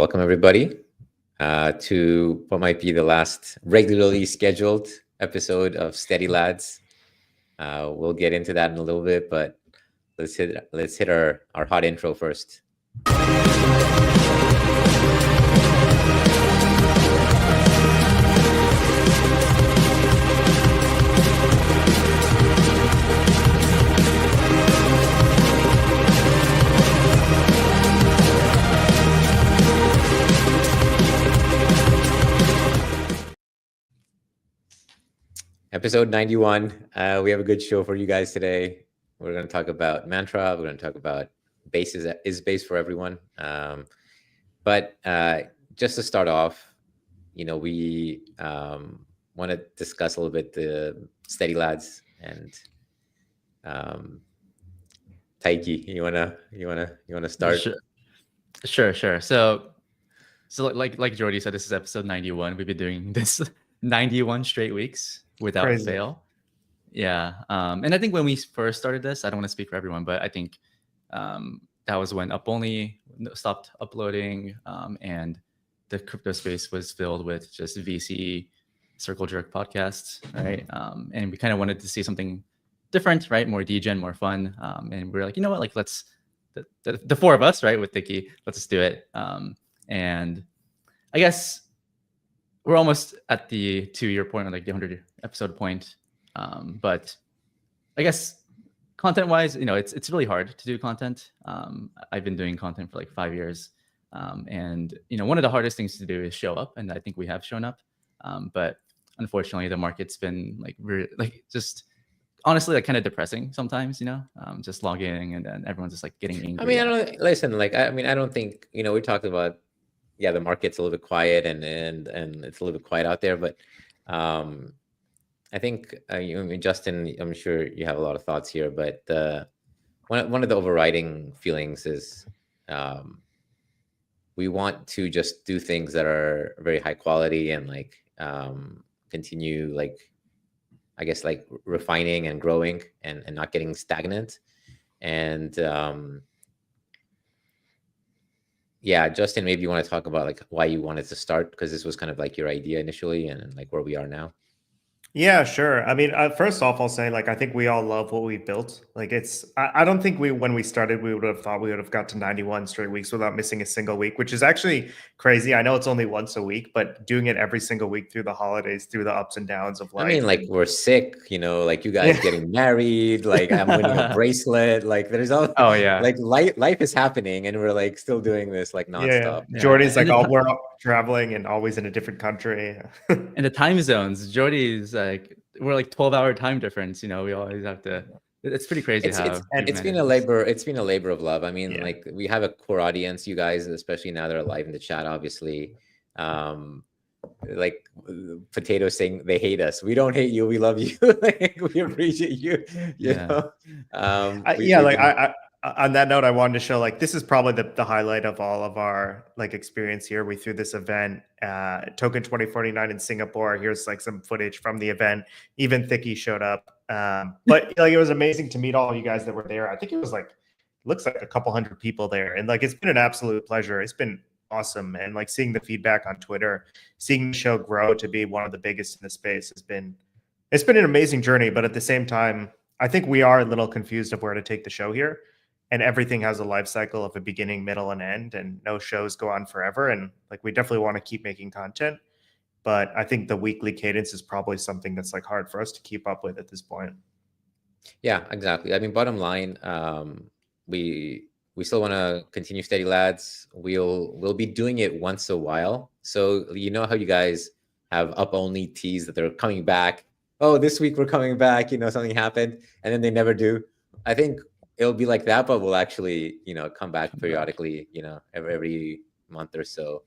Welcome everybody to what might be the last regularly scheduled episode of Steady Lads. We'll get into that in a little bit, but let's hit our hot intro first. Episode 91. We have a good show for you guys today. We're going to talk about mantra. We're going to talk about base is base for everyone. But just to start off, we want to discuss a little bit the Steady Lads and Thiccy. You wanna start? Sure. So like Jordy said, this is episode 91. We've been doing this 91 straight weeks without fail. Yeah. And I think when we first started this, I don't want to speak for everyone, but I think that was when Up Only stopped uploading, and the crypto space was filled with just VC circle jerk podcasts, right? And we kind of wanted to see something different, right? More degen, more fun. And we were like, you know what? Like, let's the four of us, right, with Thiccy, let's just do it. And I guess we're almost at the 2-year point, or like the 100 episode point. But I guess content-wise, it's really hard to do content. I've been doing content for like 5 years, and one of the hardest things to do is show up, and I think we have shown up. But unfortunately, the market's been just honestly like kind of depressing sometimes. Just logging and then everyone's just like getting angry. I mean, I don't think we talked about the market's a little bit quiet and it's a little bit quiet out there, but I think Justin, I'm sure you have a lot of thoughts here, but one of the overriding feelings is we want to just do things that are very high quality and continue refining and growing and not getting stagnant. And Justin, maybe you want to talk about why you wanted to start, because this was kind of your idea initially and where we are now. Yeah, sure. I mean, first off, I'll say I think we all love what we built. I don't think when we started, we would have thought we would have got to 91 straight weeks without missing a single week, which is actually crazy. I know it's only once a week, but doing it every single week through the holidays, through the ups and downs of life. I mean, we're sick, you guys getting married, I'm winning a bracelet. There's all, life is happening and we're still doing this nonstop. Yeah. Jordy's we're traveling and always in a different country. And the time zones, Jordy's we're 12-hour time difference. We always have to. It's pretty crazy. It's been a labor of love. I mean, we have a core audience, you guys, especially now they're alive in the chat, obviously. Potatoes saying they hate us. We don't hate you. We love you. We appreciate you. You know? On that note, I wanted to show this is probably the highlight of all of our experience here. We threw this event, Token 2049 in Singapore. Here's some footage from the event. Even Thiccy showed up. But it was amazing to meet all you guys that were there. I think it was looks like a couple hundred people there. And it's been an absolute pleasure. It's been awesome. And seeing the feedback on Twitter, seeing the show grow to be one of the biggest in the space it's been an amazing journey. But at the same time, I think we are a little confused of where to take the show here. And everything has a life cycle of a beginning, middle, and end, and no shows go on forever. And we definitely want to keep making content, but I think the weekly cadence is probably something that's hard for us to keep up with at this point. Yeah, exactly. I mean, bottom line, we still want to continue Steady Lads. We'll be doing it once a while. So how you guys have Up Only teas that they're coming back. Oh, this week we're coming back. Something happened, and then they never do. I think it'll be like that, but we'll actually, come back periodically, every month or so.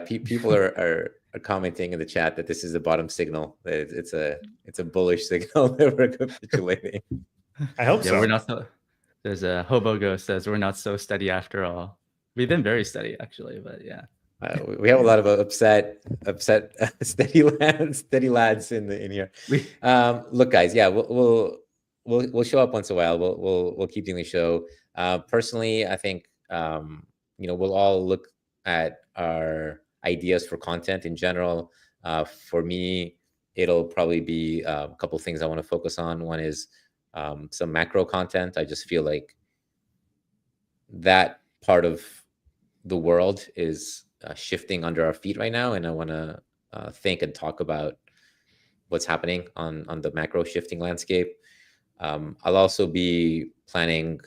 People are commenting in the chat that this is the bottom signal. It's a bullish signal that we're capitulating. I hope so. We're not so. There's a Hobo Ghost says we're not so steady after all. We've been very steady actually, but yeah. We have a lot of upset steady lads in here. Look, guys, we'll show up once in a while. We'll keep doing the show. Personally, I think we'll all look at our ideas for content in general. For me, it'll probably be a couple things I want to focus on. One is some macro content. I just feel like that part of the world is shifting under our feet right now, and I want to think and talk about what's happening on the macro shifting landscape. I'll also be planning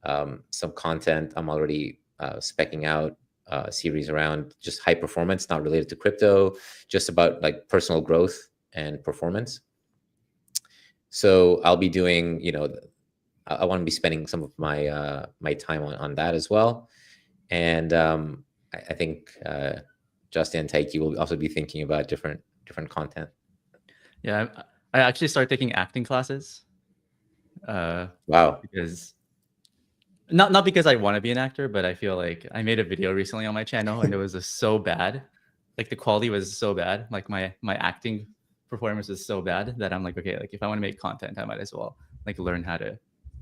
some content. I'm already speccing out a series around just high performance, not related to crypto, just about like personal growth and performance. So I'll be doing, I want to be spending some of my my time on that as well. And I think Justin and Thiccy will also be thinking about different content. Yeah, I actually started taking acting classes. Wow. Because not because I want to be an actor, but I feel like I made a video recently on my channel and it was just so bad. Like the quality was so bad. Like my acting performance is so bad that I'm like, okay, like if I want to make content, I might as well like learn how to,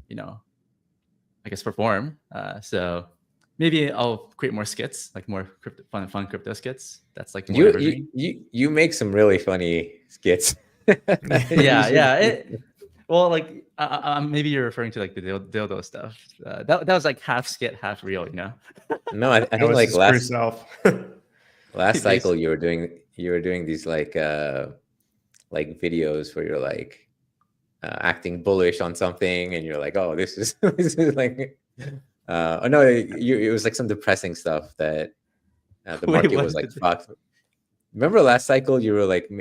I guess perform. So maybe I'll create more skits, like more fun crypto skits. That's like more you make some really funny skits. yeah. Well, like maybe you're referring to like the dildo stuff. That was like half skit, half real, No, I think like last cycle you were doing these like videos where you're like acting bullish on something, and you're like, oh, this is like, oh no, it was like some depressing stuff that the market was like fucked. Remember last cycle you were like,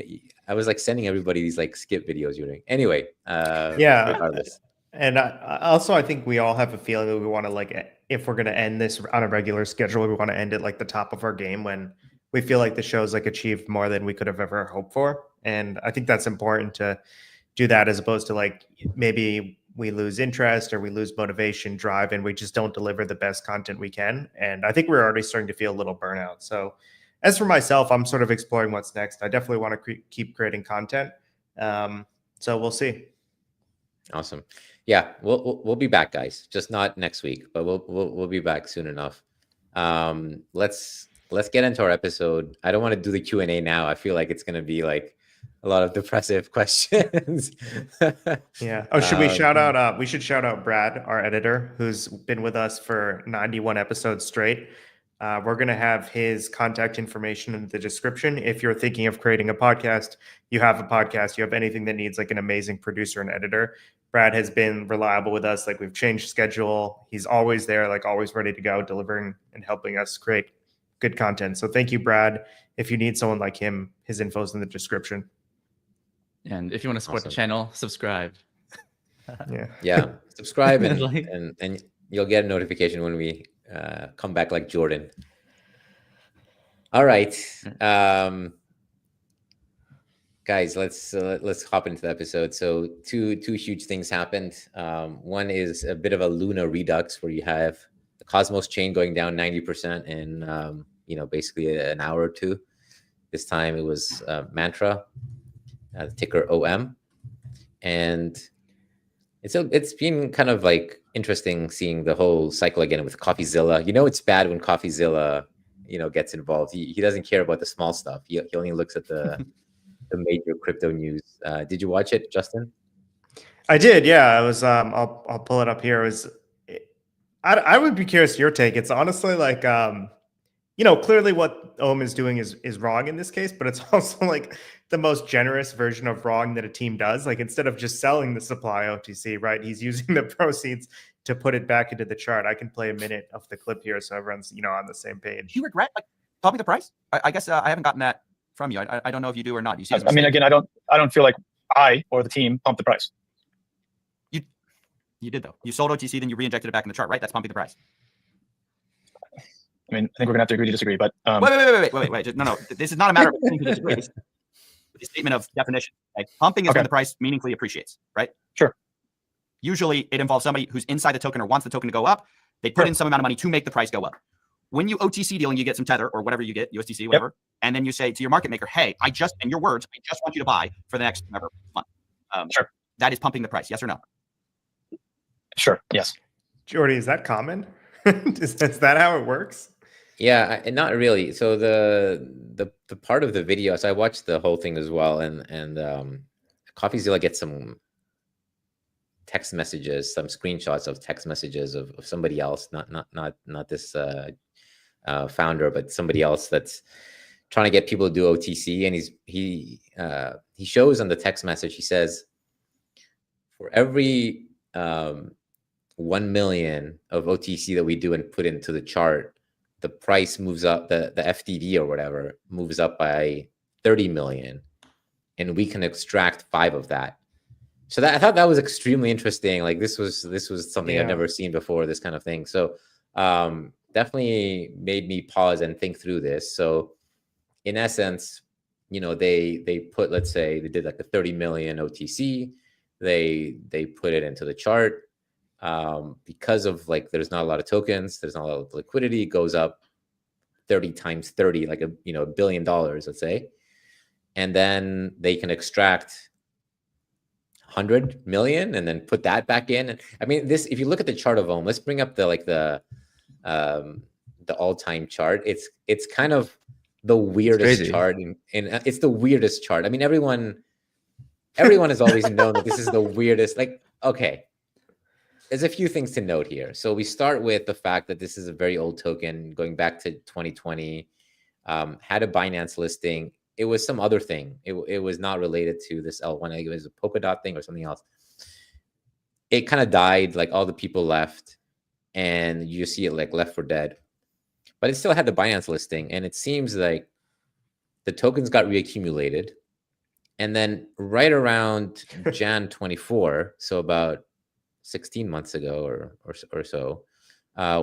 I was like sending everybody these like skip videos you're doing. Anyway, yeah. Regardless. And I think we all have a feeling that we want to like, if we're going to end this on a regular schedule, we want to end it like the top of our game when we feel like the show's like achieved more than we could have ever hoped for. And I think that's important to do that, as opposed to like maybe we lose interest or we lose motivation, drive, and we just don't deliver the best content we can. And I think we're already starting to feel a little burnout. So as for myself, I'm sort of exploring what's next. I definitely want to keep creating content. So we'll see. Awesome. Yeah, we'll be back, guys. Just not next week, but we'll be back soon enough. Let's get into our episode. I don't want to do the Q&A now. I feel like it's going to be like a lot of depressive questions. Yeah. Oh, should we shout out? We should shout out Brad, our editor, who's been with us for 91 episodes straight. We're going to have his contact information in the description. If you're thinking of creating a podcast, you have a podcast, you have anything that needs like an amazing producer and editor, Brad has been reliable with us. Like we've changed schedule. He's always there, like always ready to go, delivering and helping us create good content. So thank you, Brad. If you need someone like him, his info's in the description. And if you want to support the channel, subscribe. Yeah. Subscribe and you'll get a notification when we come back like Jordan. All right, guys, let's hop into the episode. So two huge things happened. One is a bit of a Luna redux, where you have the Cosmos chain going down 90% in basically an hour or two. This time it was Mantra, the ticker OM, and it's been kind of like interesting seeing the whole cycle again with CoffeeZilla. It's bad when CoffeeZilla gets involved. He doesn't care about the small stuff. He only looks at the major crypto news. Did you watch it, Justin? I did. Yeah, I was. I'll pull it up here. I would be curious your take. It's honestly like clearly what OM is doing is wrong in this case, but it's also like the most generous version of wrong that a team does. Like instead of just selling the supply OTC, right? He's using the proceeds to put it back into the chart. I can play a minute of the clip here so everyone's on the same page. Do you regret like topping the price? I guess I haven't gotten that from you. I don't know if you do or not. You see? I mean, again, I don't feel like I or the team pumped the price. You did though. You sold OTC, then you reinjected it back in the chart, right? That's pumping the price. I mean, I think we're gonna have to agree to disagree, but wait. No. This is not a matter of agreeing to disagree. It's a statement of definition. Like pumping is when the price meaningfully appreciates, right? Sure. Usually, it involves somebody who's inside the token or wants the token to go up. They put in some amount of money to make the price go up. When you OTC deal and you get some tether or whatever you get, USDC, whatever, and then you say to your market maker, "Hey, in your words, I just want you to buy for the next whatever month." Sure. That is pumping the price. Yes or no? Sure. Yes. Jordy, is that common? Is that how it works? Yeah, not really. So the part of the video, so I watched the whole thing as well, and CoffeeZilla gets some text messages, some screenshots of text messages of somebody else, not this founder, but somebody else that's trying to get people to do OTC. And he shows on the text message, he says, for every 1 million of OTC that we do and put into the chart, the price moves up, the FDD or whatever moves up by 30 million, and we can extract 5 of that. So I thought that was extremely interesting. Like this was something I've never seen before, this kind of thing. So definitely made me pause and think through this. So in essence, they put, let's say they did like the 30 million OTC, they put it into the chart. Because of like there's not a lot of tokens, there's not a lot of liquidity, it goes up 30 times 30, like $1 billion, let's say. And then they can extract 100 million and then put that back in. And I mean, this, if you look at the chart of let's bring up the all-time chart. It's kind of the weirdest chart, and it's the weirdest chart. I mean, everyone has always known that this is the weirdest. Like, okay, there's a few things to note here. So we start with the fact that this is a very old token going back to 2020, had a Binance listing. It was some other thing. It was not related to this L1. It was a Polkadot thing or something else. It kind of died, like all the people left, and you see it like left for dead. But it still had the Binance listing, and it seems like the tokens got reaccumulated. And then right around Jan 24, so about 16 months ago or so,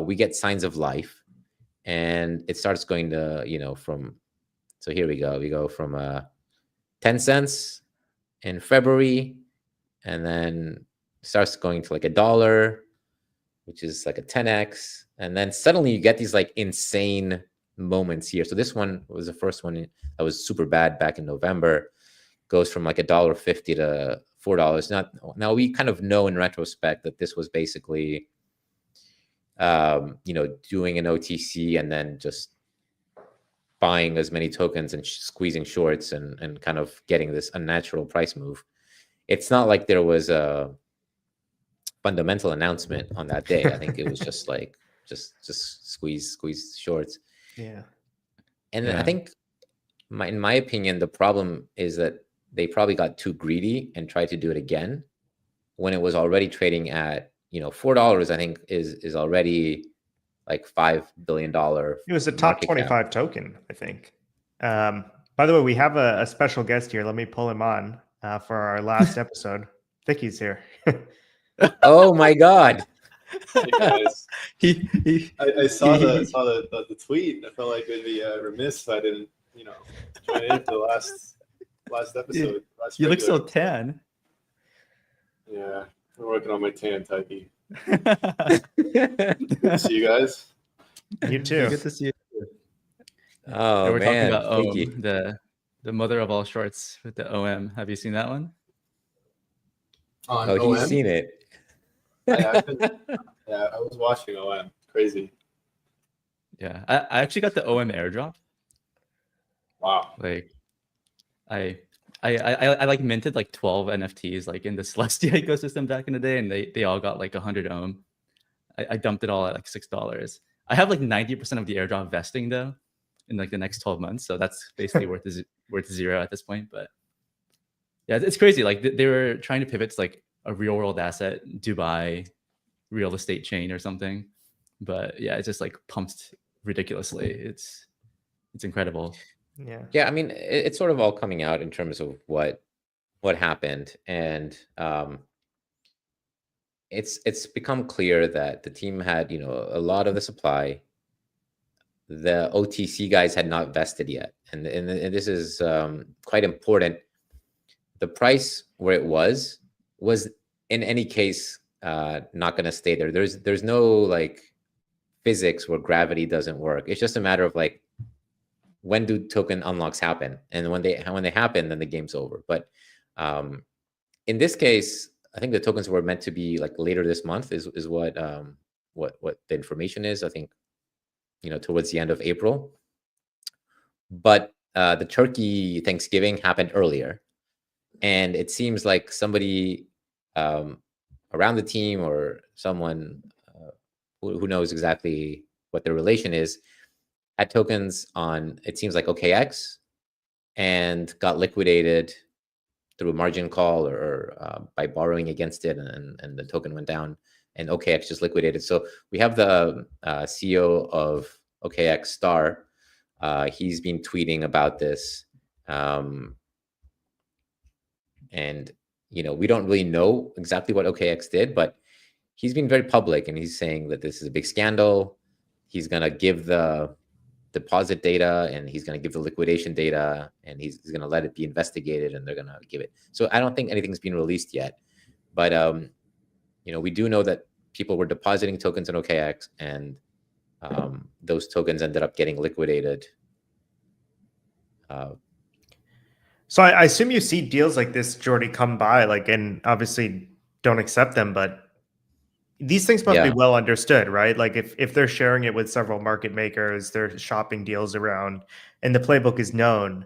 we get signs of life, and it starts going to, from, so here we go from 10 cents in February, and then starts going to like $1, which is like a 10x. And then suddenly you get these like insane moments here. So this one was the first one that was super bad back in November, goes from like $1.50 to $4. Now we kind of know in retrospect that this was basically, doing an OTC and then just buying as many tokens and squeezing shorts and kind of getting this unnatural price move. It's not like there was a fundamental announcement on that day. I think it was just like, just squeeze shorts. Yeah. And I think in my opinion, the problem is that they probably got too greedy and tried to do it again when it was already trading at, $4, I think is already like $5 billion. It was a top 25 token, I think. By the way, we have a special guest here. Let me pull him on for our last episode. Thiccy's here. Oh my God. Hey guys. I saw the tweet. I felt like it'd be remiss if I didn't, join in for the last episode. You look so tan. Yeah, I'm working on my tan, Typey. See you guys. You too. Good to see you. Oh, we're man. talking about the mother of all shorts with the OM. Have you seen that one? On OM? He's seen it. Yeah, I was watching OM. Crazy. Yeah, I actually got the OM airdrop. Wow. Like, I like minted like 12 NFTs like in the Celestia ecosystem back in the day, and they all got like 100 ohm. I dumped it all at like $6. I have like 90% of the airdrop vesting though in like the next 12 months, so that's basically worth zero at this point. But yeah, it's crazy. Like they were trying to pivot to like a real world asset, Dubai real estate chain or something. But yeah, it just like pumped ridiculously. It's incredible. Yeah. I mean, it's sort of all coming out in terms of what happened, and it's become clear that the team had a lot of the supply. The OTC guys had not vested yet, and this is quite important. The price where it was in any case not going to stay there. There's no like physics where gravity doesn't work. It's just a matter of like, when do token unlocks happen? And when they happen, then the game's over. But in this case, I think the tokens were meant to be like later this month is what what the information is. I think, towards the end of April. But the Turkey Thanksgiving happened earlier, and it seems like somebody around the team or someone who knows exactly what their relation is had tokens on, it seems like OKX, and got liquidated through a margin call or by borrowing against it, and the token went down, and OKX just liquidated. So we have the CEO of OKX Star. He's been tweeting about this, and we don't really know exactly what OKX did, but he's been very public, and he's saying that this is a big scandal. He's gonna give the deposit data, and he's going to give the liquidation data, and he's going to let it be investigated, and they're going to give it. So I don't think anything's been released yet, but we do know that people were depositing tokens in OKX, and those tokens ended up getting liquidated. So I assume you see deals like this, Jordy, come by, and obviously don't accept them, but these things must be well understood, right? Like if they're sharing it with several market makers, they're shopping deals around, and the playbook is known.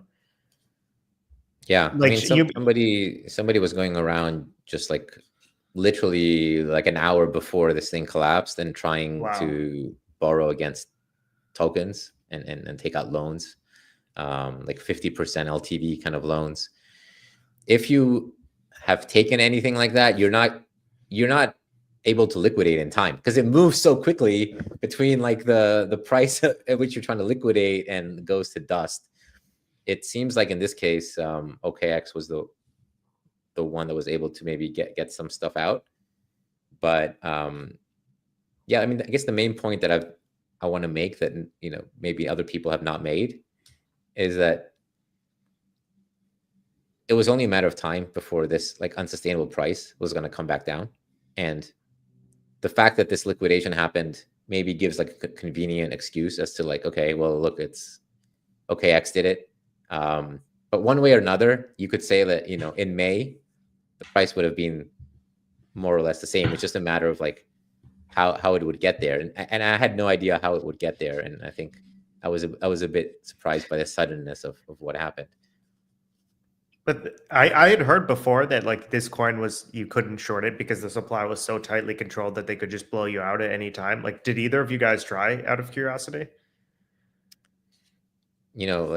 Yeah, somebody was going around just literally an hour before this thing collapsed and trying to borrow against tokens and take out loans, 50% LTV kind of loans. If you have taken anything like that, you're not able to liquidate in time because it moves so quickly between the price at which you're trying to liquidate and goes to dust. It seems like in this case, OKX was the one that was able to maybe get some stuff out. But I guess the main point that I want to make that maybe other people have not made is that it was only a matter of time before this unsustainable price was going to come back down. And the fact that this liquidation happened maybe gives a convenient excuse as to okay, well, look, it's OKX did it. But one way or another, you could say that, in May, the price would have been more or less the same. It's just a matter of how it would get there. And I had no idea how it would get there. And I think I was a bit surprised by the suddenness of what happened. But I had heard before that this coin you couldn't short it because the supply was so tightly controlled that they could just blow you out at any time. Did either of you guys try out of curiosity? I don't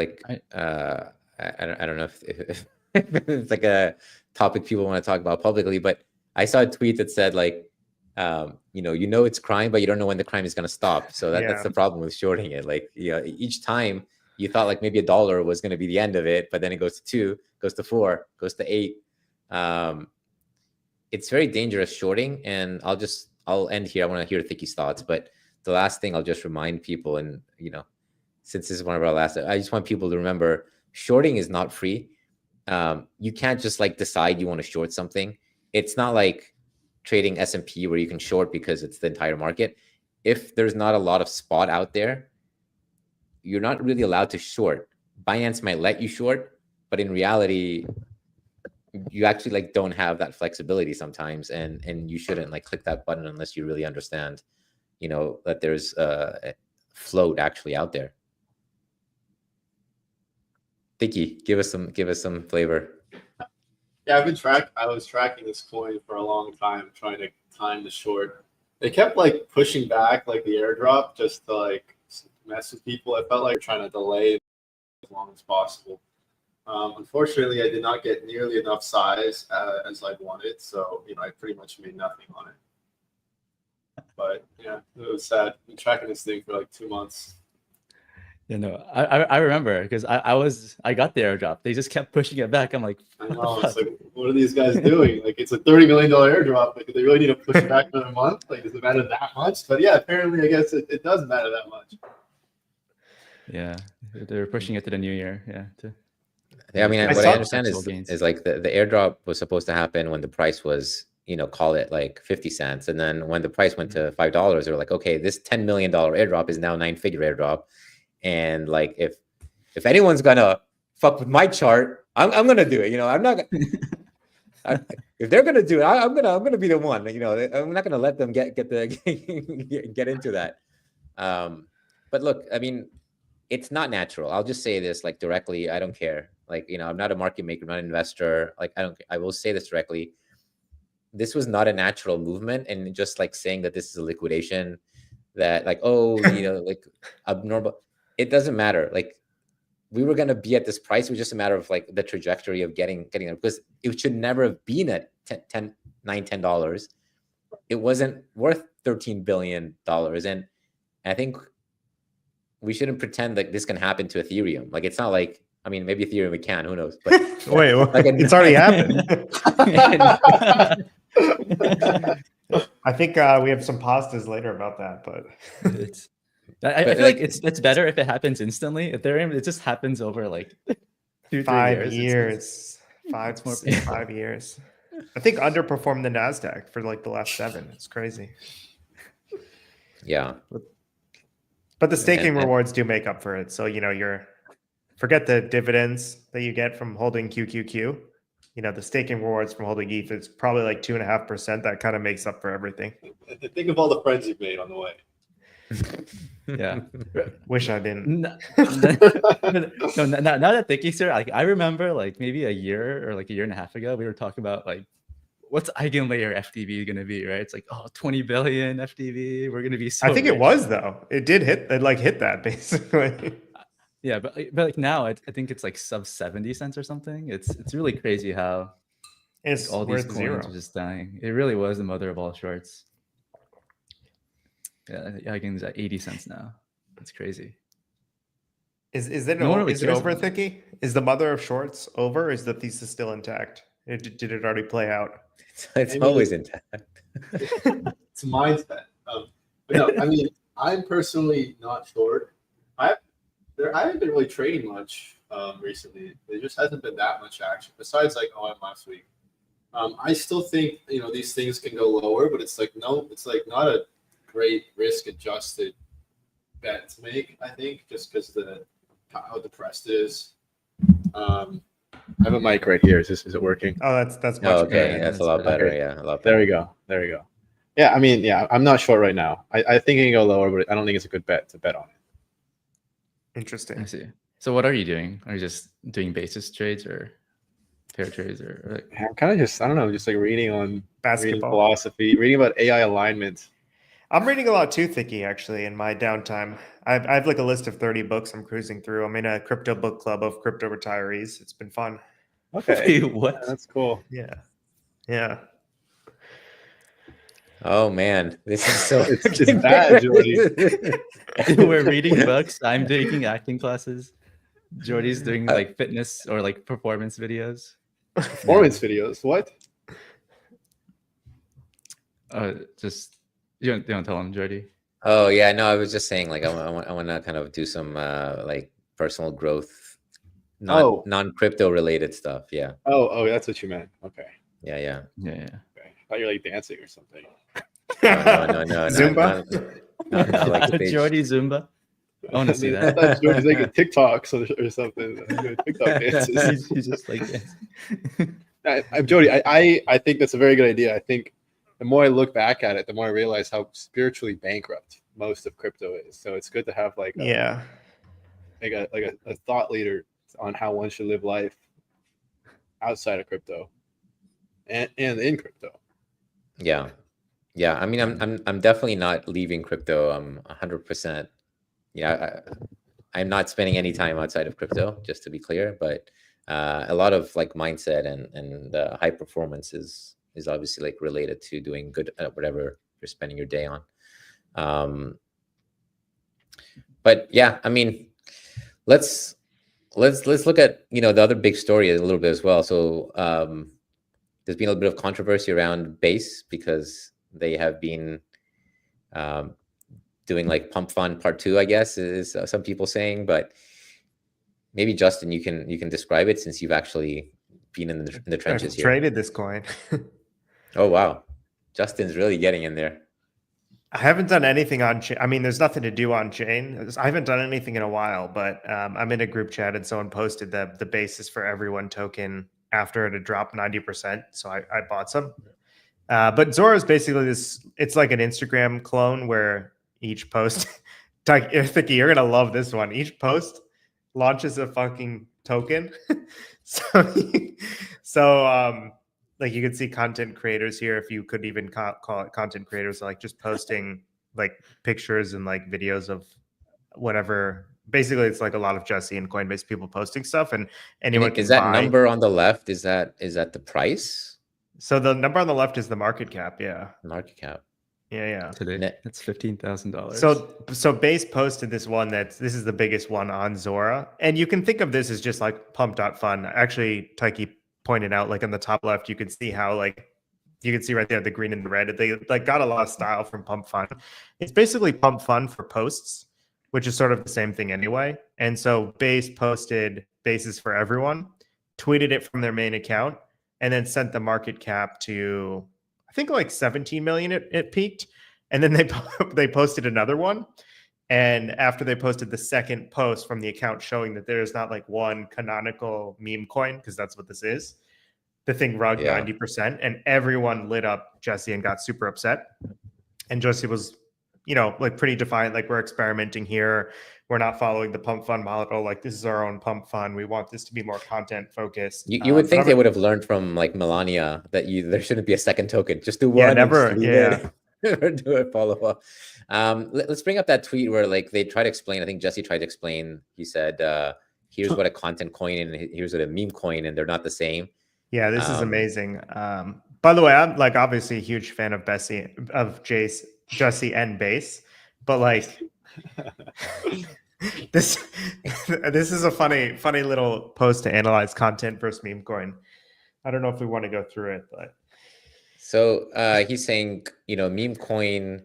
know if it's a topic people want to talk about publicly, but I saw a tweet that said it's crime, but you don't know when the crime is going to stop. So that's the problem with shorting it. Each time you thought maybe $1 was going to be the end of it, but then it goes to 2, goes to 4, goes to 8. It's very dangerous shorting, and I'll end here. I want to hear Thiccy's thoughts, but the last thing I'll just remind people, and since this is one of our last, I just want people to remember shorting is not free. You can't just decide you want to short something. It's not like trading S&P where you can short because it's the entire market. If there's not a lot of spot out there, you're not really allowed to short. Binance might let you short, but in reality, you actually don't have that flexibility sometimes, and you shouldn't click that button unless you really understand, that there's a float actually out there. Thiccy, give us some flavor. Yeah, I was tracking this coin for a long time, trying to time the short. They kept pushing back the airdrop just to mess with people. I felt like trying to delay as long as possible. Unfortunately, I did not get nearly enough size as I wanted, so I pretty much made nothing on it. But yeah, it was sad. I've been tracking this thing for 2 months. I remember because I got the airdrop. They just kept pushing it back. I'm like, I know. It's what are these guys doing? It's a $30 million airdrop. Do they really need to push it back another month? Does it matter that much? But yeah, apparently, I guess it does matter that much. Yeah, they're pushing it to the new year. Yeah, what I understand is the airdrop was supposed to happen when the price was, call it 50 cents. And then when the price went to $5, they were okay, this $10 million airdrop is now 9-figure airdrop. And if anyone's gonna fuck with my chart, I'm gonna do it. I'm not gonna If they're gonna do it, I'm gonna be the one. You know, I'm not gonna let them get into that. But look, I mean, it's not natural. I'll just say this like directly. I don't care. Like, you know, I'm not a market maker, I'm not an investor. Like, I will say this directly. This was not a natural movement, and just like saying that this is a liquidation, that like, oh, you know, like abnormal. It doesn't matter. Like, we were gonna be at this price. It was just a matter of like the trajectory of getting it, because it should never have been at $10. It wasn't worth $13 billion, and I think we shouldn't pretend like this can happen to Ethereum. Like, it's not like, I mean, maybe Ethereum we can, who knows? But Wait, like it's already happened. I think we have some pastas later about that, but I feel like it's better if it happens instantly. Ethereum, it just happens over like 2-3 5 years. years. 5 years. I think underperformed the Nasdaq for like the last 7. It's crazy. yeah. But the staking rewards do make up for it. So, you know, forget the dividends that you get from holding QQQ. You know, the staking rewards from holding ETH is probably like 2.5%. That kind of makes up for everything. Think of all the friends you've made on the way. Yeah. Wish I didn't. No, now that Thiccy, sir, like I remember like maybe a year or like a year and a half ago, we were talking about like, what's eigenlayer FTV going to be, right? It's like, oh, 20 billion FTV. We're going to be so I think rich. it was, though. It did hit that basically. Yeah, but like now I think it's like sub 70 cents or something. It's really crazy how It's like, all these worth coins zero. are just dying. It really was the mother of all shorts. Yeah, Eigen's at 80 cents now. That's crazy. Is it No one really is it cares over, about it. Thicky? Is the mother of shorts over? Or is the thesis still intact? Did it already play out? It's I mean, always intact. It's a mindset. But no, I mean, I'm personally not short. I haven't been really trading much recently. There just hasn't been that much action besides like OM last week. I still think, you know, these things can go lower, but it's like not a great risk adjusted bet to make. I think just because how depressed it is. I have a mic right here. Is it working? Oh, that's much Oh, okay, better. that's a lot better. Okay. Yeah, a lot There better. we go. Yeah, I mean, yeah, I'm not short right now. I think it can go lower, but I don't think it's a good bet to bet on it. Interesting. I see. So what are you doing? Are you just doing basis trades or pair trades or like... I'm kind of just, I don't know, just like reading Basketball. philosophy, reading about AI alignment. I'm reading a lot too, Thicky, actually, in my downtime. I have like a list of 30 books I'm cruising through. I'm in a crypto book club of crypto retirees. It's been fun. Okay, Wait, what? that's cool. Yeah. Oh man, this is so It's bad, Jordy. We're reading books. I'm taking acting classes. Jordy's doing like fitness or like performance videos. Performance videos. What? Just you don't tell him, Jordy. Oh yeah, no, I was just saying like I want to kind of do some like personal growth, non-crypto related stuff. Yeah. Oh, that's what you meant. Okay. Yeah. Yeah. Okay. I thought you were like dancing or something. No. Zumba? Not like stage. Jordy Zumba. I want to see I that. thought Jordy's like a TikTok or something. TikTok dances. He's just like I'm Jody. I think that's a very good idea. I think the more I look back at it, the more I realize how spiritually bankrupt most of crypto is. So it's good to have like a thought leader on how one should live life outside of crypto and in crypto. Yeah. I mean, I'm definitely not leaving crypto. I'm 100%. Yeah, I'm not spending any time outside of crypto, just to be clear. But a lot of like mindset and high performance is obviously like related to doing good at whatever you're spending your day on. But yeah, I mean, let's look at, you know, the other big story a little bit as well. So there's been a little bit of controversy around Base because they have been doing like pump fund part 2, I guess, is some people saying. But maybe Justin, you can describe it since you've actually been in the trenches here. Traded this coin. Oh wow, Justin's really getting in there. I haven't done anything on chain. I mean, there's nothing to do on chain. I haven't done anything in a while, but I'm in a group chat and someone posted the basis for everyone token after it had dropped 90%. So I bought some. But Zora is basically this, it's like an Instagram clone where each post, Thiccy, you're going to love this one. Each post launches a fucking token. so like you can see content creators here, if you could even call it content creators, like just posting like pictures and like videos of whatever. Basically, it's like a lot of Jesse and Coinbase people posting stuff, and anyone can is that buy. number on the left? Is that the price? So the number on the left is the market cap. Yeah, Market cap. yeah. Today, that's $15,000. So Base posted this one this is the biggest one on Zora, and you can think of this as just like pump.fun. Actually, Thiccy pointed out, like on the top left, you can see how like you can see right there the green and the red. They like got a lot of style from Pump Fun. It's basically Pump Fun for posts, which is sort of the same thing anyway. And so Base posted Bases for Everyone, tweeted it from their main account, and then sent the market cap to, I think, like 17 million it peaked. And then they posted another one. And after they posted the second post from the account showing that there's not like one canonical meme coin, because that's what this is, the thing rugged 90%, and everyone lit up Jesse and got super upset. And Jesse was, like pretty defiant, like, we're experimenting here. We're not following the Pump Fun model. Like, this is our own Pump Fun. We want this to be more content focused. You would think they would have learned from like Melania that there shouldn't be a second token. Just do one. Yeah, never. Or do a follow up. Let's bring up that tweet where like they try to explain. I think Jesse tried to explain. He said, "Here's what a content coin and here's what a meme coin, and they're not the same." Yeah, this is amazing. By the way, I'm like obviously a huge fan of Jesse and Base, but like this is a funny little post to analyze content versus meme coin. I don't know if we want to go through it, but so he's saying, meme coin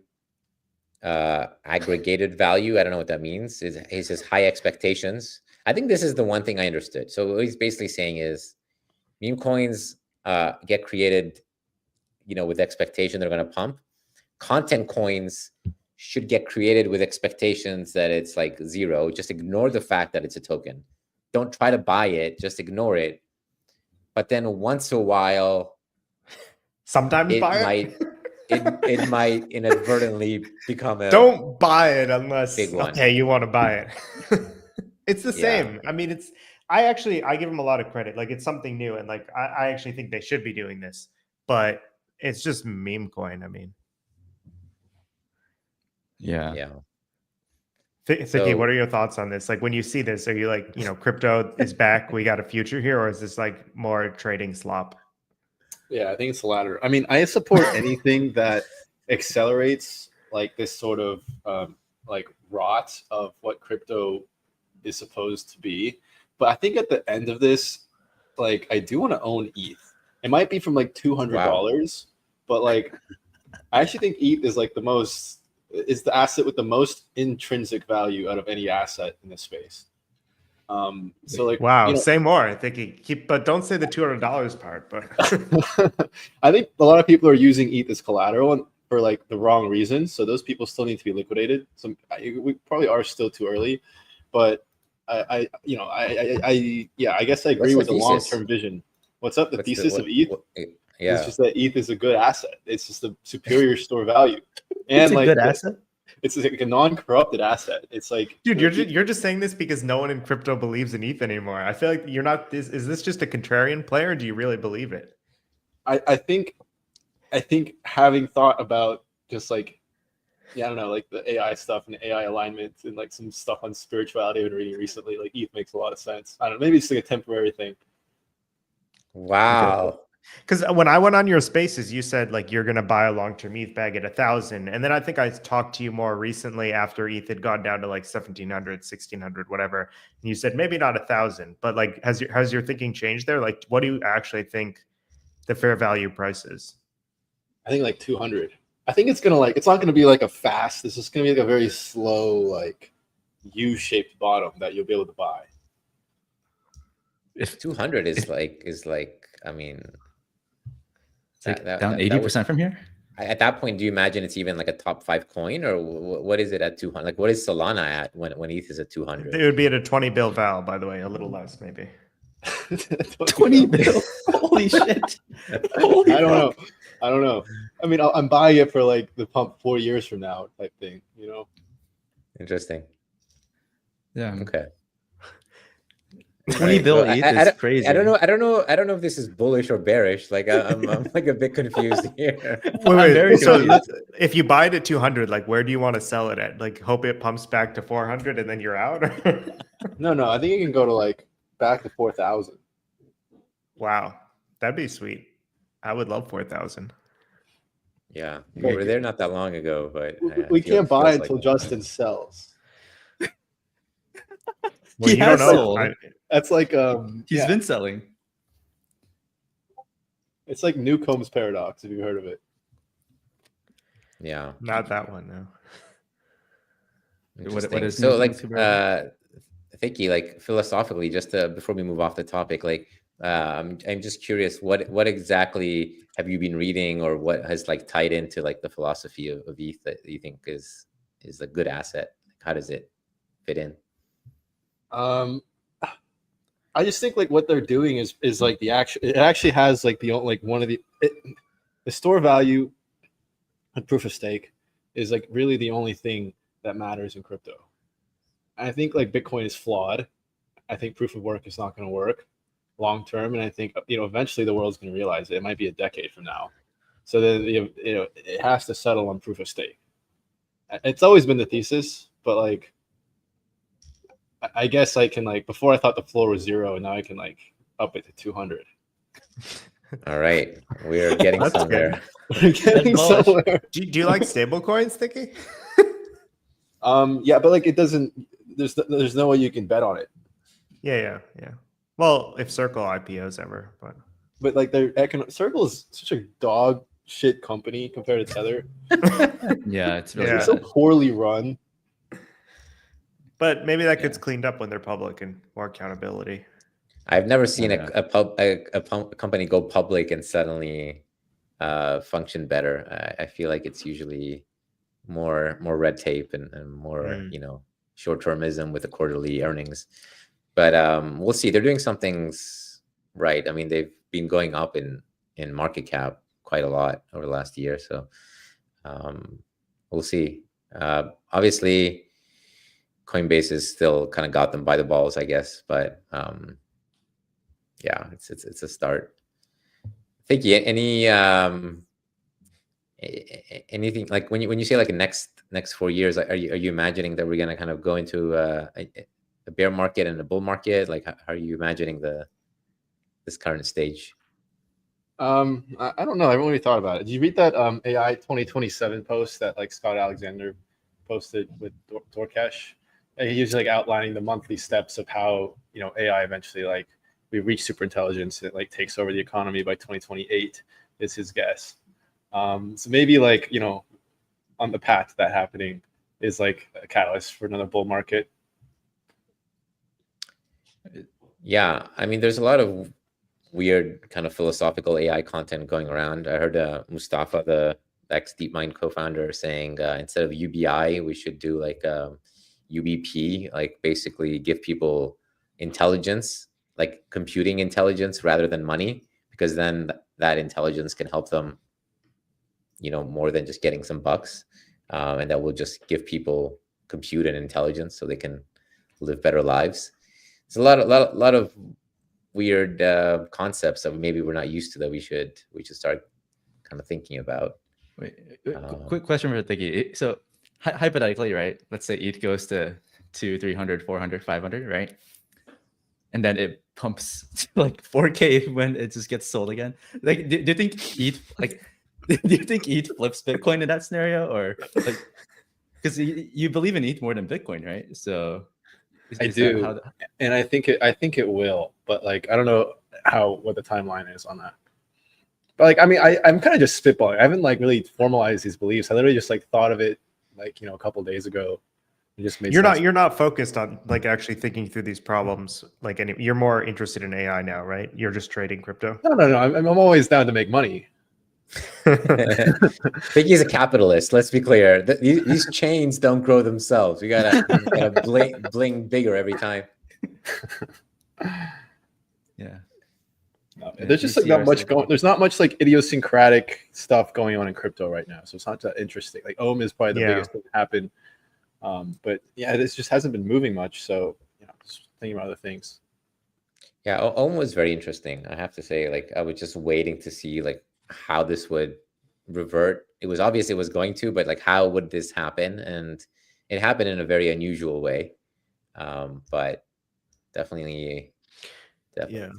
aggregated value. I don't know what that means. He says high expectations. I think this is the one thing I understood. So what he's basically saying is meme coins get created, with expectation they're going to pump. Content coins should get created with expectations that it's like zero. Just ignore the fact that it's a token. Don't try to buy it. Just ignore it. But then once a while, sometimes it might inadvertently become a. Don't buy it unless big one. Okay, you want to buy it. It's the same. I mean, I give them a lot of credit. Like, it's something new, and like I actually think they should be doing this, but it's just meme coin. I mean, yeah. Thiccy, what are your thoughts on this? Like, when you see this, are you like, crypto is back, we got a future here, or is this like more trading slop? Yeah, I think it's the latter. I mean, I support anything that accelerates like this sort of like rot of what crypto is supposed to be. But I think at the end of this, like, I do want to own ETH. It might be from like $200, but like, I actually think ETH is like is the asset with the most intrinsic value out of any asset in this space. So like, wow, say more. I think but don't say the $200 part. But I think a lot of people are using ETH as collateral for like the wrong reasons. So those people still need to be liquidated. So we probably are still too early, but I guess I agree with the long-term vision. What's up? The thesis of ETH? Yeah, it's just that ETH is a good asset. It's just a superior store value, and it's a good asset. It's like a non-corrupted asset. It's like, dude, you're just saying this because no one in crypto believes in ETH anymore. I feel like you're not. Is this just a contrarian player? Or do you really believe it? I think having thought about just like, I don't know, like the AI stuff and AI alignment and like some stuff on spirituality I've been reading recently, like ETH makes a lot of sense. I don't know, maybe it's like a temporary thing. Wow. Because when I went on your spaces, you said like you're gonna buy a long-term ETH bag at 1,000, and then I think I talked to you more recently after ETH had gone down to like 1,700, 1,600, whatever, and you said maybe not 1,000, but like has your thinking changed there? Like, what do you actually think the fair value price is? I think like 200. I think it's not gonna be like a fast. This is gonna be like a very slow, like U-shaped bottom that you'll be able to buy. If 200 is like, I mean. It's like down 80% from here. At that point, do you imagine it's even like a top 5 coin, or what is it at 200? Like, what is Solana at when ETH is at 200? It would be at a 20 bill val, by the way, a little less maybe. 20 mil. Holy shit. Holy I don't fuck. know. I don't know. I mean, I'm buying it for like the pump 4 years from now type thing, you know? Interesting. Yeah. Okay. 20 bill Well, ETH is crazy. I don't know if this is bullish or bearish. Like I'm like a bit confused here. I'm very so confused. if you buy it at 200, like where do you want to sell it at? Like hope it pumps back to 400 and then you're out? No, I think it can go to like back to 4,000. Wow, that'd be sweet. I would love 4,000. Yeah, we were there not that long ago, but We can't buy feels until like Justin sells. Well, He you don't has know. sold. That's like He's yeah, been selling. it's like Newcomb's paradox, if you've heard of it. yeah. Not that one, no. What Interesting. is So like Newcomb's paradox? Thiccy, like philosophically, just before we move off the topic, like I'm just curious, what exactly have you been reading, or what has like tied into like the philosophy of ETH that you think is a good asset? How does it fit in? I just think like what they're doing is like the actual. It actually has like the like one of the store value and proof of stake is like really the only thing that matters in crypto. I think like Bitcoin is flawed. I think proof of work is not going to work long term, and I think eventually the world's going to realize it. It might be a decade from now. So then it has to settle on proof of stake. It's always been the thesis, but like I guess I can like before I thought the floor was 0, and now I can like up it to 200. All right, we're getting That's somewhere. We're getting bullish. somewhere. Do you like stable coins, Thicky? Yeah, but like it doesn't. There's no way you can bet on it. Yeah. Well, if Circle IPOs ever, But like their Circle is such a dog shit company compared to Tether. Yeah, it's really Yeah. It's so poorly run. but maybe that gets cleaned up when they're public and more accountability. I've never seen Yeah. a company go public and suddenly function better. I feel like it's usually more red tape and more short-termism with the quarterly earnings. But we'll see. They're doing some things right. I mean, they've been going up in market cap quite a lot over the last year. So we'll see. Obviously, Coinbase is still kind of got them by the balls, I guess. But yeah, it's a start. Thank you. Anything like when you say like next 4 years, are you imagining that we're gonna kind of go into a bear market and a bull market? Like how are you imagining this current stage? I don't know. I haven't really thought about it. Did you read that AI 2027 post that like Scott Alexander posted with Dorkesh? He was like outlining the monthly steps of how AI eventually like we reach superintelligence. It like takes over the economy by 2028 is his guess. So maybe like on the path to that happening is like a catalyst for another bull market. Yeah, I mean, there's a lot of weird kind of philosophical AI content going around. I heard Mustafa, the ex DeepMind co-founder, saying instead of UBI, we should do like UBP, like basically give people intelligence, like computing intelligence rather than money, because then that intelligence can help them, more than just getting some bucks. And that will just give people compute and intelligence so they can live better lives. It's a lot of weird concepts that maybe we're not used to that we should start kind of thinking about. Wait, quick question for Thiccy. So hypothetically, right? Let's say ETH goes to 300, 400, 500, right? And then it pumps to like 4K when it just gets sold again. Like, do you think ETH do you think ETH flips Bitcoin in that scenario, or like because you believe in ETH more than Bitcoin, right? So I do, and I think it will, but like I don't know what the timeline is on that. But like I mean, I'm kind of just spitballing. I haven't like really formalized these beliefs. I literally just like thought of it like a couple of days ago. It just made sense. You're not focused on like actually thinking through these problems. Like you're more interested in AI now, right? You're just trading crypto. No. I'm always down to make money. Thiccy's a capitalist. Let's be clear. These chains don't grow themselves. You gotta bling bigger every time. Yeah. No, Yeah, there's just like not much going. There's not much like idiosyncratic stuff going on in crypto right now, so it's not that interesting. Like Ohm is probably the biggest thing that happened, but yeah, this just hasn't been moving much. So just thinking about other things. Yeah, Ohm was very interesting. I have to say, like I was just waiting to see like how this would revert. It was obvious it was going to, but like how would this happen? And it happened in a very unusual way. But definitely. Yeah.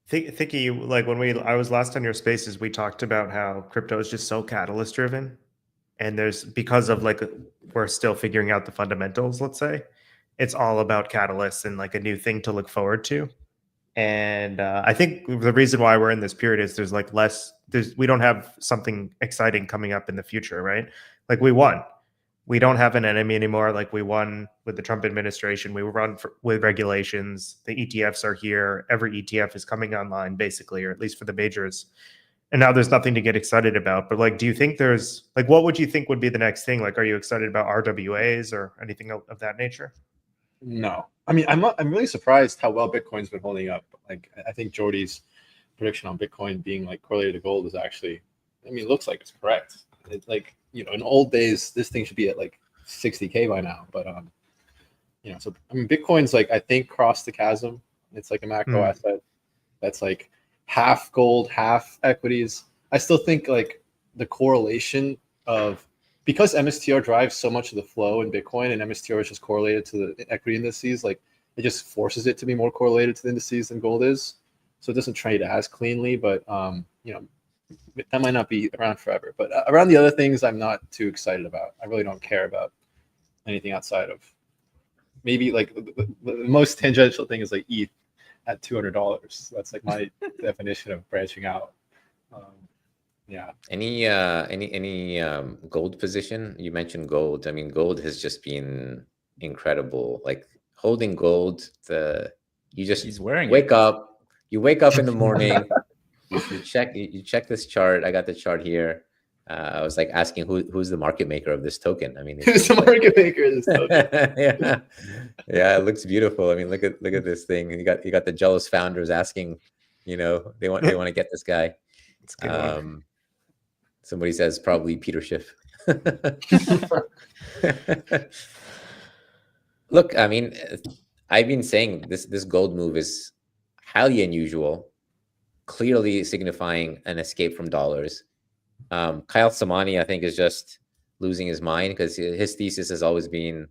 Thicky, like when I was last on your spaces, we talked about how crypto is just so catalyst driven. And because of like, we're still figuring out the fundamentals, let's say, it's all about catalysts and like a new thing to look forward to. And I think the reason why we're in this period is we don't have something exciting coming up in the future, right? Like we won. We don't have an enemy anymore. Like we won with the Trump administration. We won with regulations. The ETFs are here. Every ETF is coming online, basically, or at least for the majors. And now there's nothing to get excited about. But like, do you think what would you think would be the next thing? Like, are you excited about RWAs or anything of that nature? No, I mean, I'm really surprised how well Bitcoin's been holding up. Like, I think Jordy's prediction on Bitcoin being like correlated to gold is actually, I mean, it looks like it's correct. It's like, in old days, this thing should be at like 60K by now. But, so I mean, Bitcoin's like, I think crossed the chasm. It's like a macro asset that's like half gold, half equities. I still think like the correlation of, because MSTR drives so much of the flow in Bitcoin and MSTR is just correlated to the equity indices, like it just forces it to be more correlated to the indices than gold is. So it doesn't trade as cleanly, but that might not be around forever. But around the other things, I'm not too excited about. I really don't care about anything outside of maybe like the most tangential thing is like ETH at $200. That's like my definition of branching out. Yeah. Any gold position? You mentioned gold. I mean, gold has just been incredible. Like holding gold, He's wearing wake up. You wake up in the morning. you check this chart. I got the chart here. I was like asking who's the market maker of this token. I mean, who's the market maker of this token? yeah, it looks beautiful. I mean, look at this thing. You got the jealous founders asking, they want to get this guy. It's a good one. Somebody says probably Peter Schiff. Look, I mean, I've been saying this gold move is highly unusual, clearly signifying an escape from dollars. Kyle Samani, I think, is just losing his mind because his thesis has always been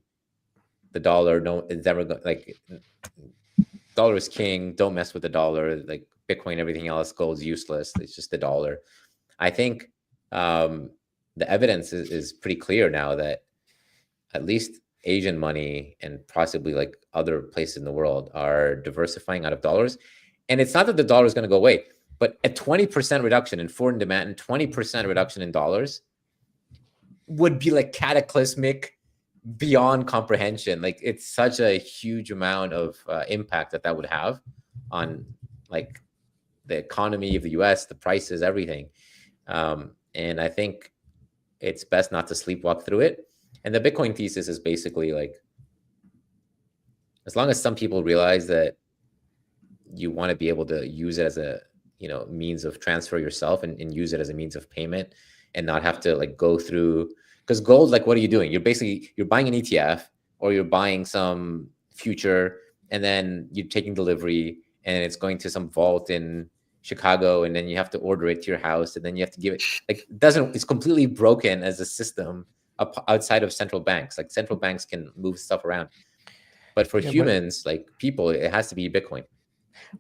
the dollar. No, it's never like dollar is king. Don't mess with the dollar. Like Bitcoin, everything else, gold's useless. It's just the dollar. I think the evidence is pretty clear now that at least Asian money and possibly like other places in the world are diversifying out of dollars. And it's not that the dollar is going to go away, but a 20% reduction in foreign demand and 20% reduction in dollars would be like cataclysmic beyond comprehension. Like it's such a huge amount of impact that would have on like the economy of the US, the prices, everything. And I think it's best not to sleepwalk through it. And the Bitcoin thesis is basically like, as long as some people realize that you want to be able to use it as a means of transfer yourself and use it as a means of payment and not have to like go through, because gold, like what are you doing? You're buying an ETF or you're buying some future and then you're taking delivery and it's going to some vault in Chicago and then you have to order it to your house and then you have to give it, like it's completely broken as a system outside of central banks. Like central banks can move stuff around, but for humans, like people, it has to be Bitcoin.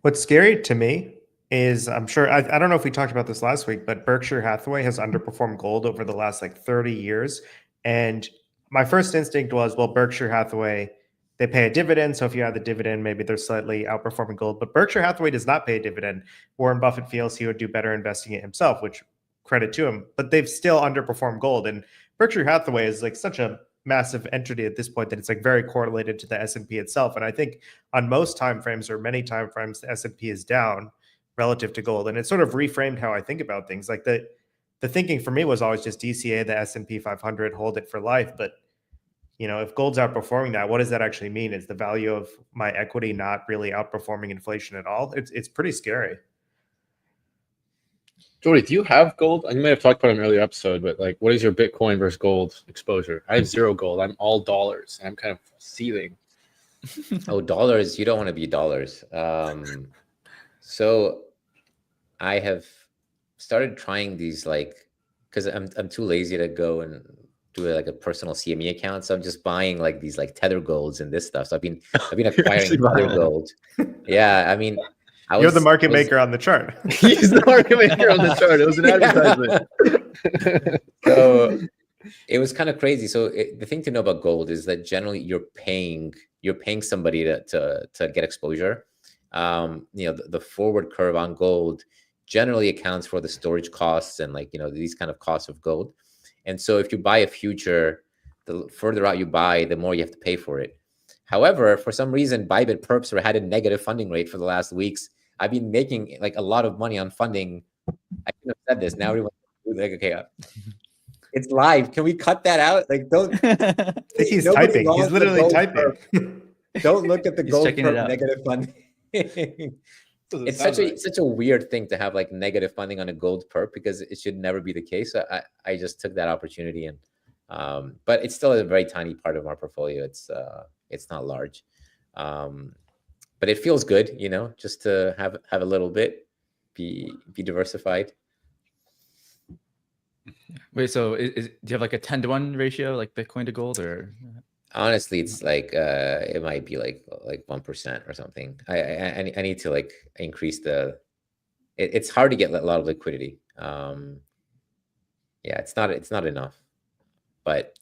What's scary to me is, I'm sure, I don't know if we talked about this last week, but Berkshire Hathaway has underperformed gold over the last like 30 years. And my first instinct was, well, Berkshire Hathaway, they pay a dividend. So if you have the dividend, maybe they're slightly outperforming gold. But Berkshire Hathaway does not pay a dividend. Warren Buffett feels he would do better investing it himself, which credit to him. But they've still underperformed gold. And Berkshire Hathaway is like such a massive entity at this point that it's like very correlated to the S&P itself. And I think on most timeframes or many timeframes, the S&P is down relative to gold. And it sort of reframed how I think about things. Like the thinking for me was always just DCA the S&P 500, hold it for life. But you know, if gold's outperforming that, what does that actually mean? Is the value of my equity not really outperforming inflation at all? It's pretty scary. Jordy, do you have gold? You may have talked about it in an earlier episode, but like, what is your Bitcoin versus gold exposure? I have 0 gold. I'm all dollars. I'm kind of seething. Oh, dollars. You don't want to be dollars. So I have started trying these, like, because I'm too lazy to go and do like a personal CME account. So I'm just buying like these like tether golds and this stuff. So I've been acquiring tether gold. Yeah, I mean, You're the market maker on the chart. He's the market maker on the chart. It was an advertisement. So it was kind of crazy. So the thing to know about gold is that generally you're paying somebody to get exposure. You know, the forward curve on gold generally accounts for the storage costs and, like, you know, these kind of costs of gold. And so if you buy a future, the further out you buy, the more you have to pay for it. However, for some reason, Bybit perps had a negative funding rate for the last weeks. I've been making like a lot of money on funding. I should have said this. Now everyone's like, okay, it's live. Can we cut that out? Like, don't. He's typing. He's literally typing. Don't look at the gold perp negative funding. It's such a weird thing to have like negative funding on a gold perp, because it should never be the case. So I just took that opportunity, and but it's still a very tiny part of our portfolio. It's not large, but it feels good, you know, just to have a little bit, be diversified. Wait, so do you have like a 10-to-1 ratio, like Bitcoin to gold, or? Honestly, it's like it might be like 1% or something. I need to like increase the. It's hard to get a lot of liquidity. Yeah, it's not enough, but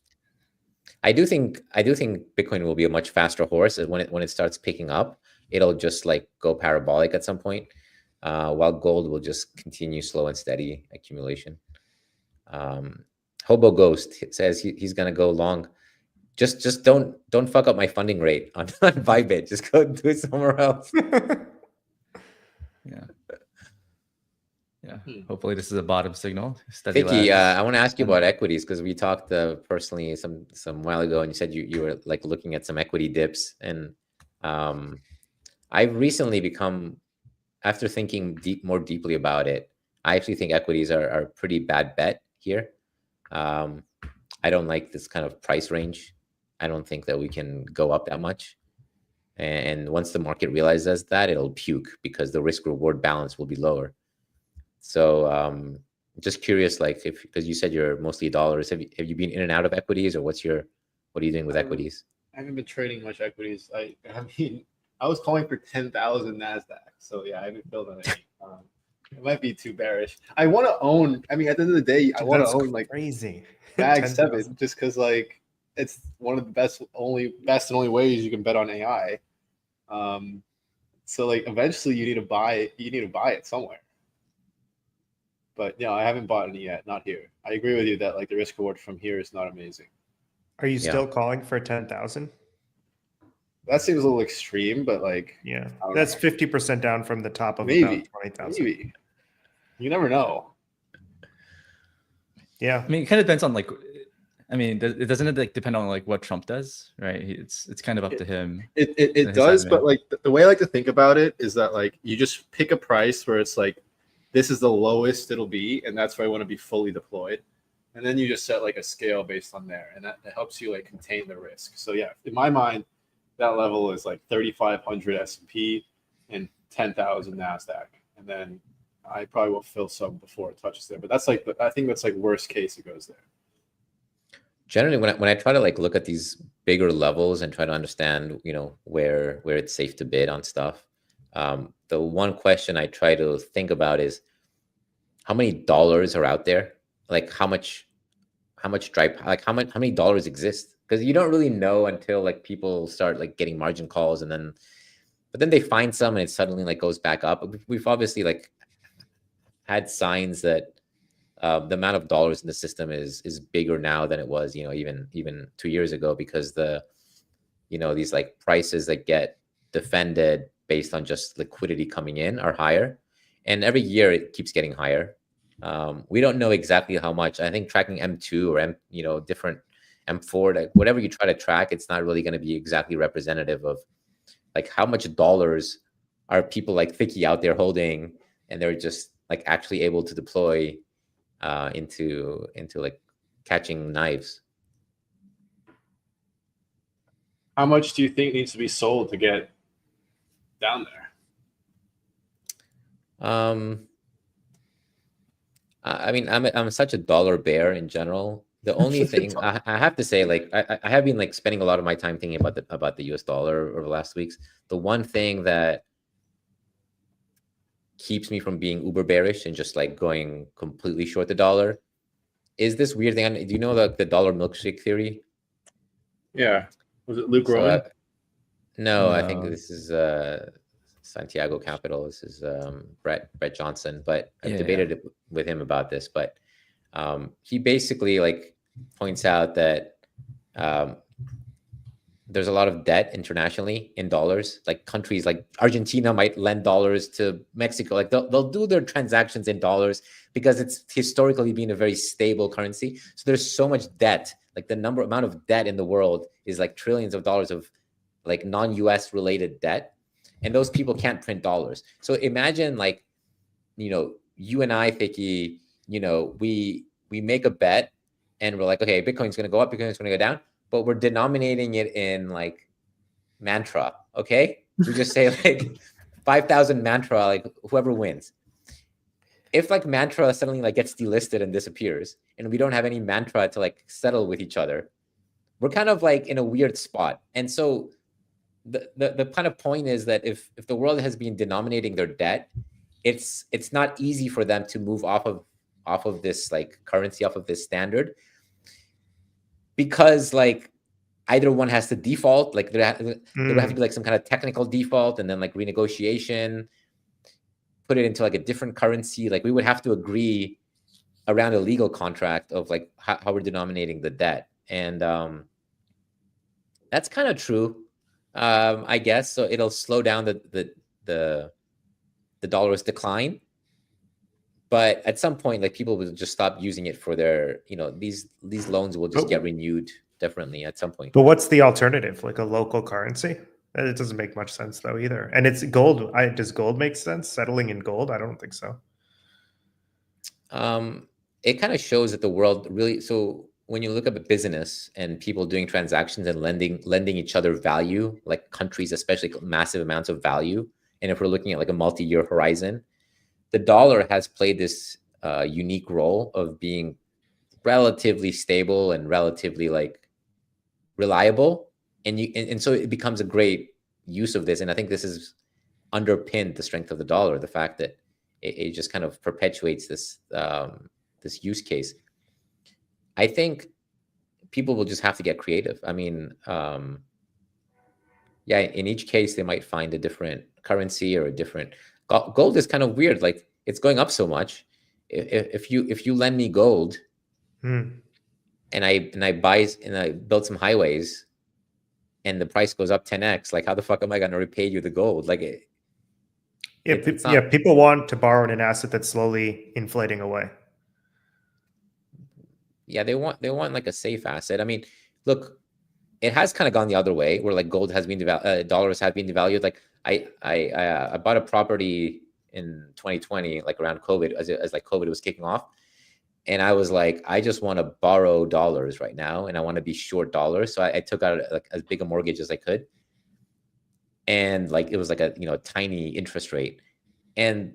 I do think Bitcoin will be a much faster horse when it starts picking up. It'll just like go parabolic at some point, while gold will just continue slow and steady accumulation. Hobo Ghost says he's gonna go long. Just don't fuck up my funding rate on Bybit. Just go do it somewhere else. Yeah. Hopefully this is a bottom signal. Steady Thiccy, lads. I want to ask you about equities, because we talked personally some while ago, and you said you were like looking at some equity dips, and I've recently become, after thinking more deeply about it, I actually think equities are a pretty bad bet here. I don't like this kind of price range. I don't think that we can go up that much. And once the market realizes that, it'll puke, because the risk reward balance will be lower. So just curious, like, because you said you're mostly dollars, have you been in and out of equities, or what are you doing with equities? I haven't been trading much equities. I mean, I was calling for 10,000 NASDAQ. So yeah, I haven't filled on any. It might be too bearish. I want to own, I mean, at the end of the day, I want to own like crazy Mag 7, just because like it's one of the best and only ways you can bet on AI. So like eventually you need to buy it somewhere. But yeah, I haven't bought any yet, not here. I agree with you that like the risk reward from here is not amazing. Are you still calling for 10,000? That seems a little extreme, but like, yeah, that's 50% down from the top of maybe about 20,000. Maybe. You never know. Yeah, I mean, it kind of depends on like, I mean, it doesn't like depend on like what Trump does, right? It's kind of up to him. It does, but like the way I like to think about it is that like you just pick a price where it's like this is the lowest it'll be, and that's where I want to be fully deployed. And then you just set like a scale based on there, and that helps you like contain the risk. So yeah, in my mind, that level is like 3,500 S&P and 10,000 NASDAQ, and then I probably will fill some before it touches there. But that's like I think that's like worst case it goes there. Generally, when I try to like look at these bigger levels and try to understand, you know, where it's safe to bid on stuff, the one question I try to think about is how many dollars are out there, like how much dry, like how many dollars exist, because you don't really know until like people start like getting margin calls, but then they find some and it suddenly like goes back up. We've obviously like had signs that the amount of dollars in the system is bigger now than it was, you know, even 2 years ago, because these like prices that get defended based on just liquidity coming in are higher, and every year it keeps getting higher. We don't know exactly how much. I think tracking M2 or different M4, like whatever you try to track, it's not really going to be exactly representative of like how much dollars are people like Thiccy out there holding, and they're just like actually able to deploy into like catching knives. How much do you think needs to be sold to get down there? I mean, I'm such a dollar bear in general. The only thing I have to say, like, I have been like spending a lot of my time thinking about the US dollar over the last weeks. The one thing that keeps me from being uber bearish and just like going completely short the dollar is this weird thing. Do you know the dollar milkshake theory? Yeah. Was it Luke Rowan? No, I think this is Santiago Capital. This is Brett Johnson, but I've debated it with him about this. But he basically like points out that there's a lot of debt internationally in dollars. Like countries like Argentina might lend dollars to Mexico. Like they'll do their transactions in dollars because it's historically been a very stable currency. So there's so much debt. Like the amount of debt in the world is like trillions of dollars of like non-US related debt. And those people can't print dollars. So imagine like, you and I, Thiccy, we make a bet and we're like, okay, Bitcoin's going to go up, Bitcoin's going to go down, but we're denominating it in like mantra. Okay. We just say like 5,000 mantra, like whoever wins. If like mantra suddenly like gets delisted and disappears and we don't have any mantra to like settle with each other, we're kind of like in a weird spot. And so the kind of point is that if the world has been denominating their debt, it's not easy for them to move off of this like currency, off of this standard, because like either one has to default, like there would have to be like some kind of technical default and then like renegotiation, put it into like a different currency. Like we would have to agree around a legal contract of like how we're denominating the debt. And that's kind of true. I guess so. It'll slow down the dollar's decline, but at some point, like people will just stop using it for their, these loans will just get renewed differently at some point. But what's the alternative? Like a local currency? It doesn't make much sense though either. And it's gold. Does gold make sense? Settling in gold? I don't think so. It kind of shows that the world really. So when you look at a business and people doing transactions and lending each other value, like countries, especially massive amounts of value, and if we're looking at like a multi-year horizon, the dollar has played this unique role of being relatively stable and relatively like reliable, and so it becomes a great use of this. And I think this has underpinned the strength of the dollar, the fact that it just kind of perpetuates this this use case. I think people will just have to get creative. I mean, in each case, they might find a different currency or a different. Gold is kind of weird. Like it's going up so much. If you lend me gold, and I build some highways, and the price goes up 10x, like how the fuck am I going to repay you the gold? Like people want to borrow in an asset that's slowly inflating away. Yeah, they want like a safe asset. I mean, look, it has kind of gone the other way where like gold has been dollars have been devalued. Like I bought a property in 2020, like around COVID, as like COVID was kicking off, and I was like, I just want to borrow dollars right now, and I want to be short dollars. So I took out like as big a mortgage as I could, and like it was like a tiny interest rate, and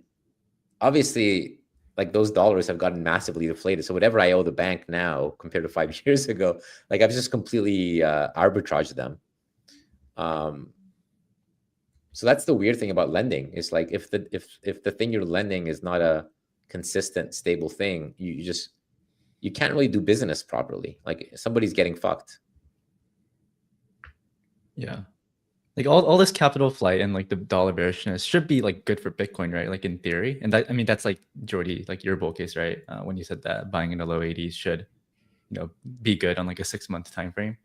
obviously like those dollars have gotten massively deflated. So whatever I owe the bank now compared to 5 years ago, like I've just completely arbitraged them. So that's the weird thing about lending. Is like if the thing you're lending is not a consistent, stable thing, you can't really do business properly. Like somebody's getting fucked. Yeah. Like all this capital flight and like the dollar bearishness should be like good for Bitcoin, right? Like in theory. And that, I mean, that's like Jordy, like your bull case, right? When you said that buying in the low 80s should, be good on like a 6-month time frame.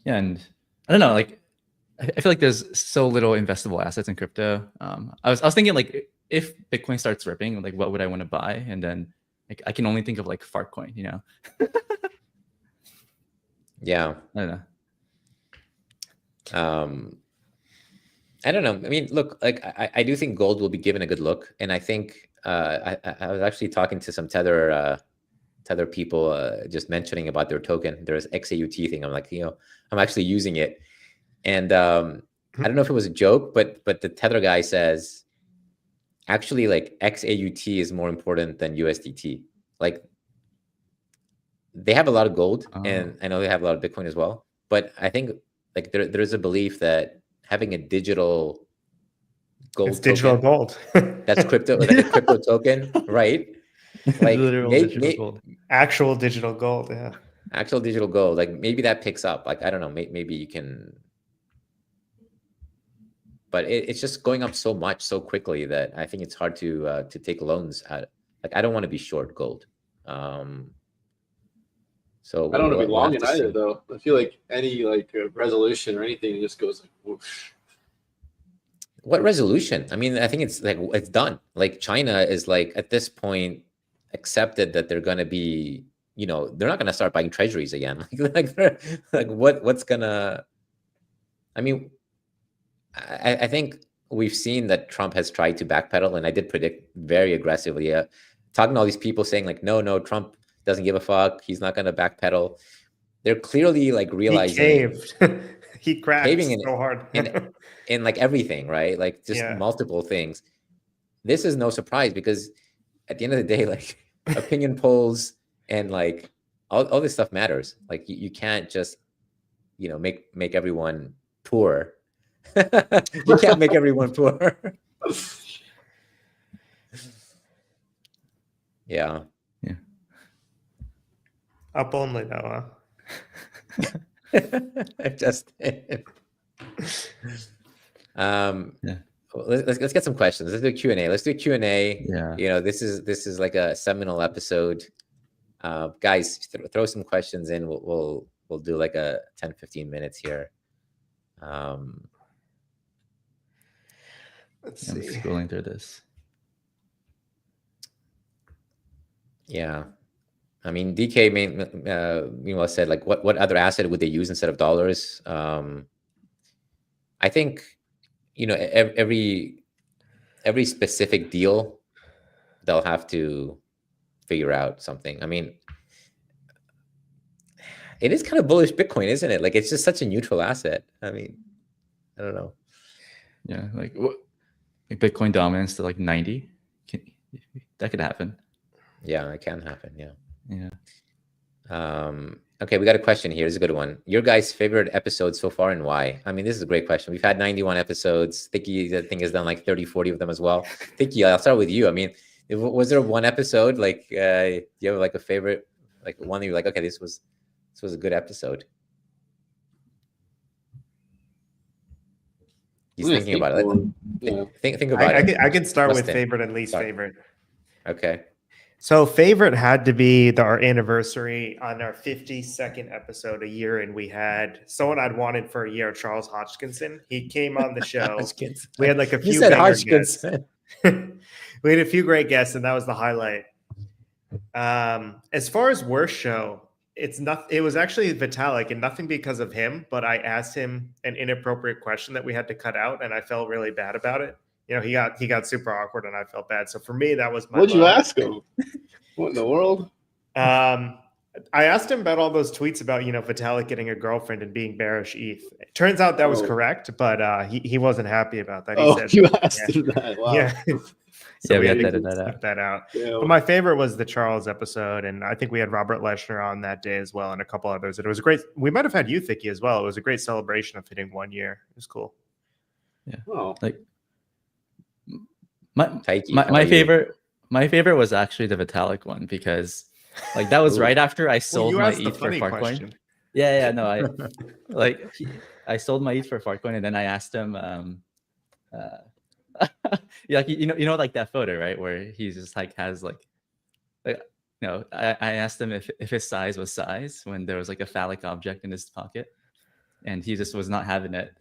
And I don't know, like I feel like there's so little investable assets in crypto. I was thinking like if Bitcoin starts ripping, like what would I want to buy? And then Like I can only think of like Fartcoin, you know. Yeah. I don't know. I don't know. I mean, look, like I do think gold will be given a good look, and I think I was actually talking to some Tether people just mentioning about their token. There's XAUT thing. I'm like, I'm actually using it, and I don't know if it was a joke, but the Tether guy says actually like XAUT is more important than USDT. Like they have a lot of gold, and I know they have a lot of Bitcoin as well, but I think like there's a belief that having a digital gold It's digital token gold. that's crypto, like a crypto token, right? Like Literal digital gold. Actual digital gold, yeah. Actual digital gold, like maybe that picks up. Like I don't know, maybe you can, but it's just going up so much so quickly that I think it's hard to take loans at. Like I don't want to be short gold. So I don't want to be long have in to either, see. though. I feel like any like resolution or anything, it just goes like whoosh. What resolution? I mean, I think it's like it's done. Like China is like at this point accepted that they're going to be, they're not going to start buying treasuries again. like what's gonna? I mean, I think we've seen that Trump has tried to backpedal, and I did predict very aggressively. Talking to all these people saying like, no, Trump doesn't give a fuck. He's not going to backpedal. They're clearly like realizing he caved. He cracked caving so hard. in like everything, right? Like just Yeah. multiple things. This is no surprise because at the end of the day, like opinion polls and like all this stuff matters. Like you can't just, make everyone poor. You can't make everyone poor. Yeah. Up only though, Just let's get some questions. Let's do a Q&A. Let's do a Q&A. Yeah. This is like a seminal episode. Guys, throw some questions in. We'll do like a 10-15 minutes here. Let's I'm see. scrolling through this. Yeah. I mean, DK meanwhile said like, what other asset would they use instead of dollars? I think, every specific deal, they'll have to figure out something. I mean, it is kind of bullish Bitcoin, isn't it? Like, it's just such a neutral asset. I mean, I don't know. Yeah, like Bitcoin dominance to like 90. That could happen. Yeah, it can happen. Yeah. Yeah. Okay, we got a question here. It's a good one. Your guys' favorite episode so far and why? I mean, this is a great question. We've had 91 episodes. Thiccy, I think, has done like 30, 40 of them as well. Thiccy, I'll start with you. I mean, was there one episode like do you have like a favorite, like one that you're like, okay, this was a good episode? He's thinking about it. Yeah. Think about it. I can start with Justin, favorite and least start. favorite. Okay. So favorite had to be our anniversary on our 52nd episode a year, and we had someone I'd wanted for a year, Charles Hodgkinson. He came on the show. We had like a few. You said banger Hodgkinson. guests. We had a few great guests, and that was the highlight. As far as worst show, it's not. It was actually Vitalik, and nothing because of him. But I asked him an inappropriate question that we had to cut out, and I felt really bad about it. He got super awkward, and I felt bad. So for me, that was my. What'd you ask him? What in the world? I asked him about all those tweets about Vitalik getting a girlfriend and being bearish ETH. It turns out that was correct, but he wasn't happy about that. He said, you asked him that. Wow. Yeah. So we had to edit edit that out. Yeah. But my favorite was the Charles episode, and I think we had Robert Leshner on that day as well, and a couple others. And it was a great. We might have had you, Thiccy, as well. It was a great celebration of hitting 1 year. It was cool. Yeah. Oh. Like Taiki, my favorite was actually the Vitalik one because like that was right after I sold my ETH for Fartcoin. Yeah, no, I sold my ETH for Fartcoin, and then I asked him like like that photo, right, where he just like has like I asked him if his size was size when there was like a phallic object in his pocket, and he just was not having it.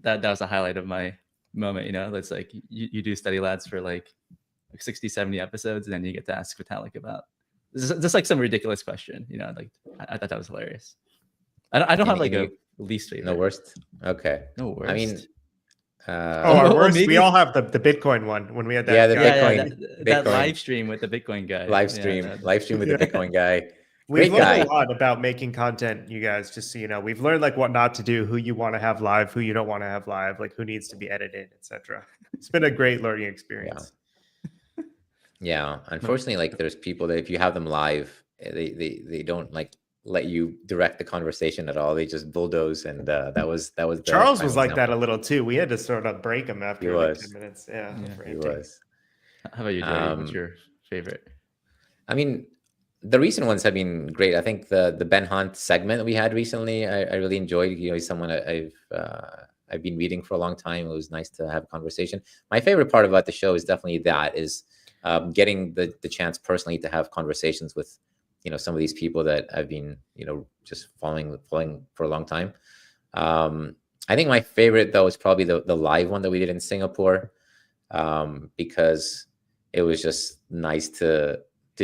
That was a highlight of my moment. That's like you do study lads for like 60, 70 episodes, and then you get to ask Vitalik about just like some ridiculous question, you know, like I thought that was hilarious. I don't have like a least favorite. No worst. Okay. No worst. I mean, our worst. maybe- We all have the Bitcoin one when we had that. Yeah, the guy. Bitcoin- that Bitcoin. live stream with the Bitcoin guy. live stream with the Bitcoin guy. We've Great learned guy. a lot about making content, you guys. Just so you know, we've learned like what not to do, who you want to have live, who you don't want to have live, like who needs to be edited, etc. It's been a great learning experience. Yeah, unfortunately, like there's people that if you have them live, they don't like let you direct the conversation at all. They just bulldoze, and that was the Charles was final like that a example. little too. We had to sort of break him after He like was. 10 minutes. Yeah, Yeah. for He Andy. was. How about you, Jody? What's your favorite? I mean, the recent ones have been great. I think the Ben Hunt segment that we had recently, I really enjoyed. You know, he's someone I've been reading for a long time. It was nice to have a conversation. My favorite part about the show is definitely getting the chance personally to have conversations with, you know, some of these people that I've been, you know, just following for a long time. I think my favorite though is probably the live one that we did in Singapore, because it was just nice to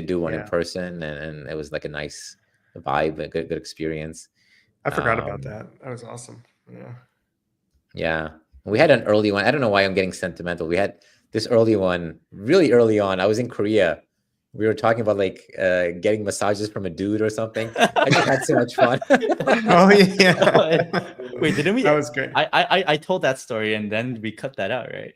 do one in person, and it was like a nice vibe, a good experience. I forgot about that. That was awesome. Yeah. Yeah. We had an early one. I don't know why I'm getting sentimental. We had this early one really early on. I was in Korea. We were talking about like getting massages from a dude or something. I just had so much fun. Oh yeah. Wait, didn't we? That was great. I told that story and then we cut that out, right?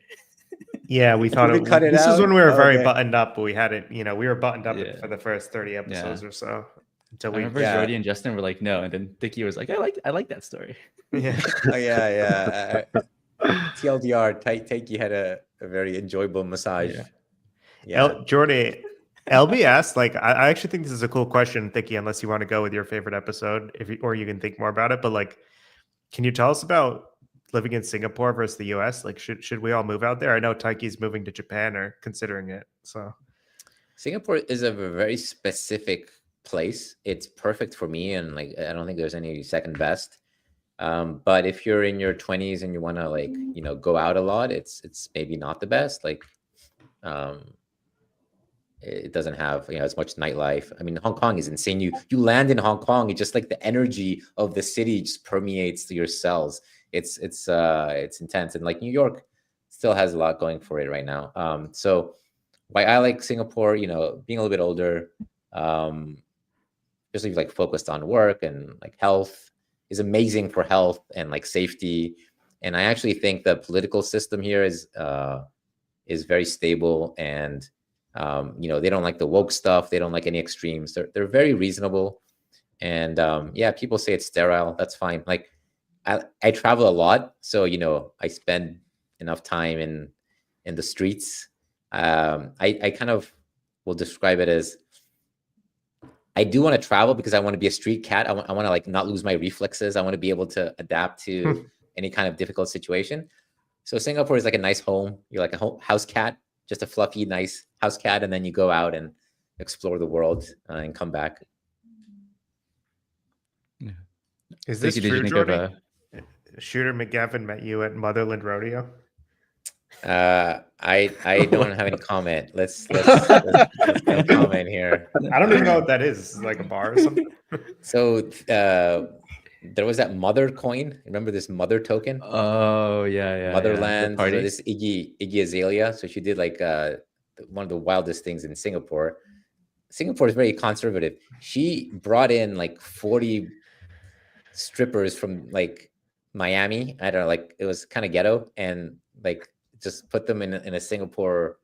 Yeah, we thought we cut it this was out? when we were very Okay. buttoned up, but we had it, you know, we were buttoned up Yeah. for the first 30 episodes or so until I we remember Jody and Justin were like, no, and then Thiccy was like, I like that story. yeah. Oh yeah. TLDR, Taiki had a very enjoyable massage. Yeah. Jordy, LB asked, like, I actually think this is a cool question, Thicky, unless you want to go with your favorite episode, or you can think more about it. But like, can you tell us about living in Singapore versus the US? Like, should we all move out there? I know Taiki's moving to Japan or considering it. So Singapore is a very specific place. It's perfect for me, and like I don't think there's any second best. But if you're in your 20s and you want to like, you know, go out a lot, it's maybe not the best. Like, it doesn't have, you know, as much nightlife. I mean, Hong Kong is insane. You land in Hong Kong, it's just like the energy of the city just permeates to your cells. It's intense, and like New York still has a lot going for it right now. So why I like Singapore, you know, being a little bit older, especially like focused on work and like health, is amazing for health and like safety. And I actually think the political system here is very stable, and you know, they don't like the woke stuff. They don't like any extremes. They're very reasonable. And yeah, people say it's sterile. That's fine. Like I travel a lot, so you know, I spend enough time in the streets. I kind of will describe it as, I do want to travel because I want to be a street cat. I want to like not lose my reflexes. I want to be able to adapt to any kind of difficult situation. So Singapore is like a nice home. You're like a house cat, just a fluffy, nice house cat, and then you go out and explore the world and come back. is this Thiccy, did you true, think Jordy? Shooter McGavin met you at Motherland Rodeo? I don't have any comment. Let's no comment here. I don't even know what that is. Is it like a bar or something? So there was that mother coin. Remember this mother token? Oh yeah. Motherland. Party. So this Iggy Azalea. So she did like one of the wildest things in Singapore. Singapore is very conservative. She brought in like 40 strippers from like Miami. I don't know, like it was kind of ghetto, and like just put them in a Singapore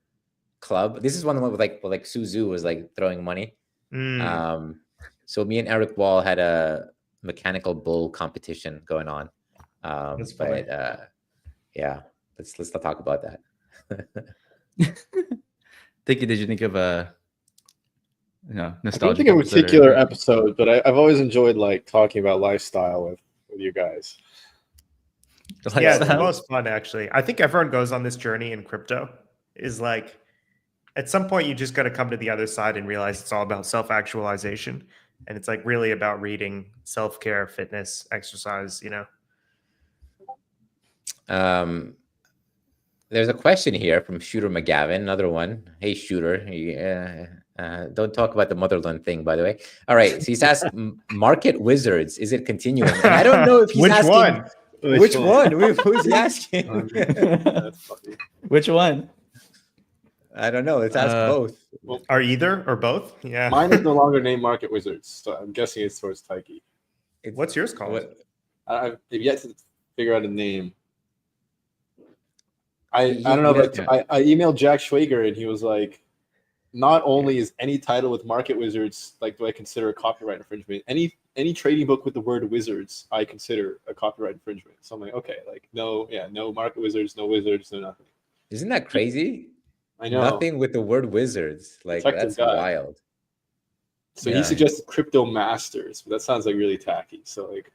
club. This is one of them with like Suzu was like throwing money. So me and Eric Wall had a mechanical bull competition going on. That's funny. But yeah, let's not talk about that. Thiccy, did you think of a I don't nostalgic think a episode or particular anything? episode, but I've always enjoyed like talking about lifestyle with you guys. Yeah, it's the Lifestyle? most fun actually. I think everyone goes on this journey in crypto. Is like at some point you just got to come to the other side and realize it's all about self-actualization, and it's like really about reading, self-care, fitness, exercise. You know. There's a question here from Shooter McGavin, another one. Hey Shooter, Don't talk about the motherland thing, by the way. All right. So he's asked market wizards. Is it continuing? And I don't know if he's Which asking one? which one. Who's he asking? That's funny. Which one? I don't know. Let's ask both. Well, Are either or both? Yeah. mine is no longer named Market Wizards, so I'm guessing it's towards Thiccy. What's yours called? What- I've yet to figure out a name. I He- don't know, he- but I emailed Jack Schwager and he was like, not only is any title with Market Wizards like do I consider a copyright infringement, any trading book with the word wizards I consider a copyright infringement. So I'm like, okay, like no Market Wizards, no nothing. Isn't that crazy? I know. Nothing with the word wizards. Like Detective that's guy. wild. So Yeah. he suggested Crypto Masters, but that sounds like really tacky. So like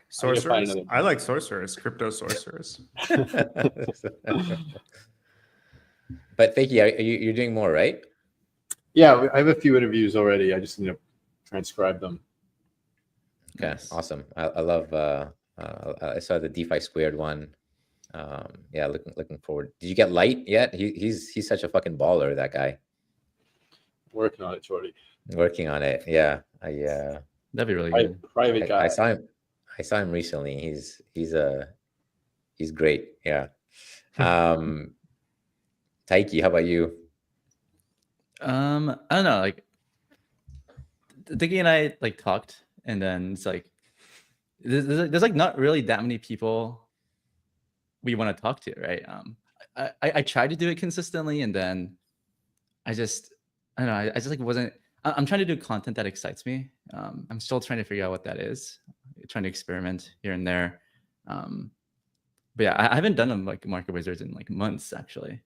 Sorcerers. another- I like sorcerers. Crypto sorcerers. But Thiccy, you're doing more, right? yeah, I have a few interviews already. I just need to transcribe them. Okay, Nice. awesome. I love. I saw the DeFi squared one. Yeah, looking forward. Did you get Light yet? He's such a fucking baller. That guy. Working on it, Jordy. Working on it. Yeah, That'd be really good. Private guy. I saw him. I saw him recently. He's great. Yeah. Taiki, how about you? I don't know. Like, Thiccy and I like talked, and then it's like there's like not really that many people we want to talk to, right? I tried to do it consistently, and then I don't know. I just like wasn't. I'm trying to do content that excites me. I'm still trying to figure out what that is. Trying to experiment here and there. But yeah, I haven't done them like Market Wizards in like months actually.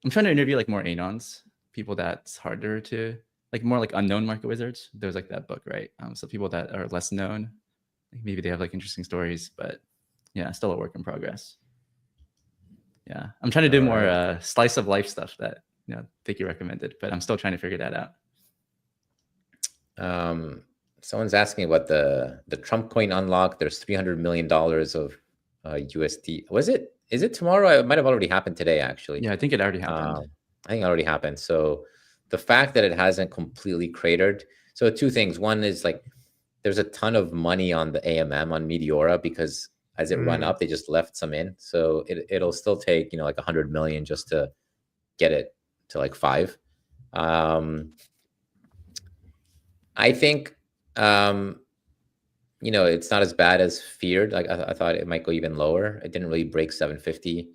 I'm trying to interview like more anons, people that's harder to like, more like unknown Market Wizards. There's like that book, right? So people that are less known, like maybe they have like interesting stories, but yeah, still a work in progress. Yeah, I'm trying to do more slice of life stuff that Thiccy recommended, but I'm still trying to figure that out. Someone's asking about the Trump coin unlock. There's $300 million of USD. Is it tomorrow? It might have already happened today, actually. Yeah, I think it already happened. I think it already happened. So the fact that it hasn't completely cratered. So two things. One is like there's a ton of money on the AMM on Meteora because as it run up, they just left some in. So it'll still take like 100 million just to get it to like 5. I think it's not as bad as feared. Like I thought it might go even lower. It didn't really break 750.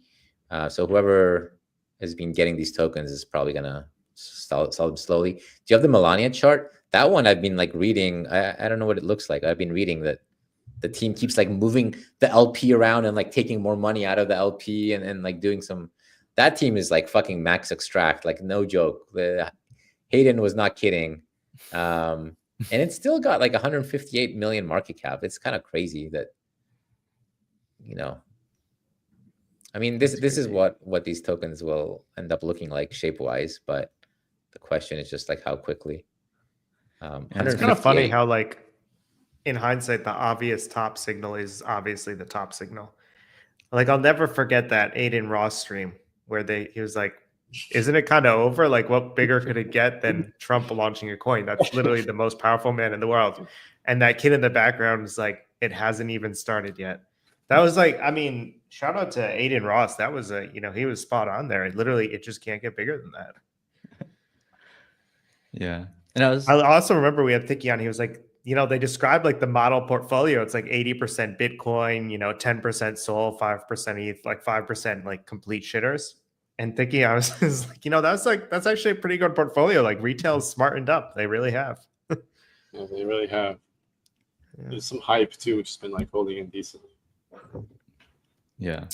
So whoever has been getting these tokens is probably gonna sell them slowly. Do you have the Melania chart? That one I've been like reading. I don't know what it looks like. I've been reading that the team keeps like moving the LP around and like taking more money out of the LP and like doing some. That team is like fucking max extract, like no joke. Hayden was not kidding. And it's still got like 158 million market cap. It's kind of crazy that, I mean, this is what these tokens will end up looking like shape-wise, but the question is just like how quickly. It's kind of funny how like in hindsight, the obvious top signal is obviously the top signal. Like I'll never forget that Aiden Ross stream where he was like, isn't it kind of over? Like what bigger could it get than Trump launching a coin? That's literally the most powerful man in the world. And that kid in the background is like, it hasn't even started yet. That was like, I mean, shout out to Aiden Ross. That was he was spot on there. It just can't get bigger than that. Yeah. And I also remember we had Thiccy on. He was like, they described like the model portfolio. It's like 80% Bitcoin, 10% Sol, 5% ETH, like 5% like complete shitters. And Thiccy, I was like, that's actually a pretty good portfolio. Like retail's smartened up. They really have. Yeah, they really have. Yeah. There's some hype too, which has been like holding in decently. Yeah.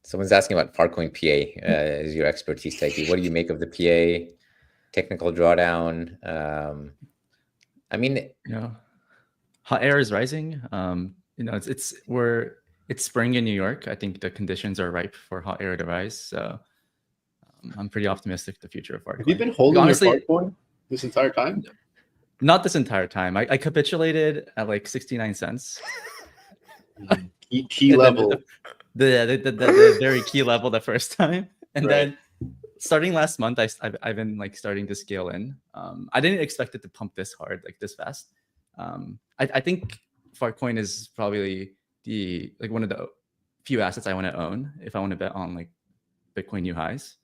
Someone's asking about Farcoin PA. Is your expertise, Taiki? What do you make of the PA technical drawdown? I mean, hot air is rising. It's spring in New York. I think the conditions are ripe for hot air to rise. So I'm pretty optimistic the future of Farcoin. Have you been holding honestly, your Farcoin this entire time? Not this entire time. I capitulated at like 69 cents. Key level. The very key level the first time. And right. starting last month, I've been like starting to scale in. I didn't expect it to pump this hard, like this fast. I think Fartcoin is probably one of the few assets I want to own if I want to bet on like Bitcoin new highs.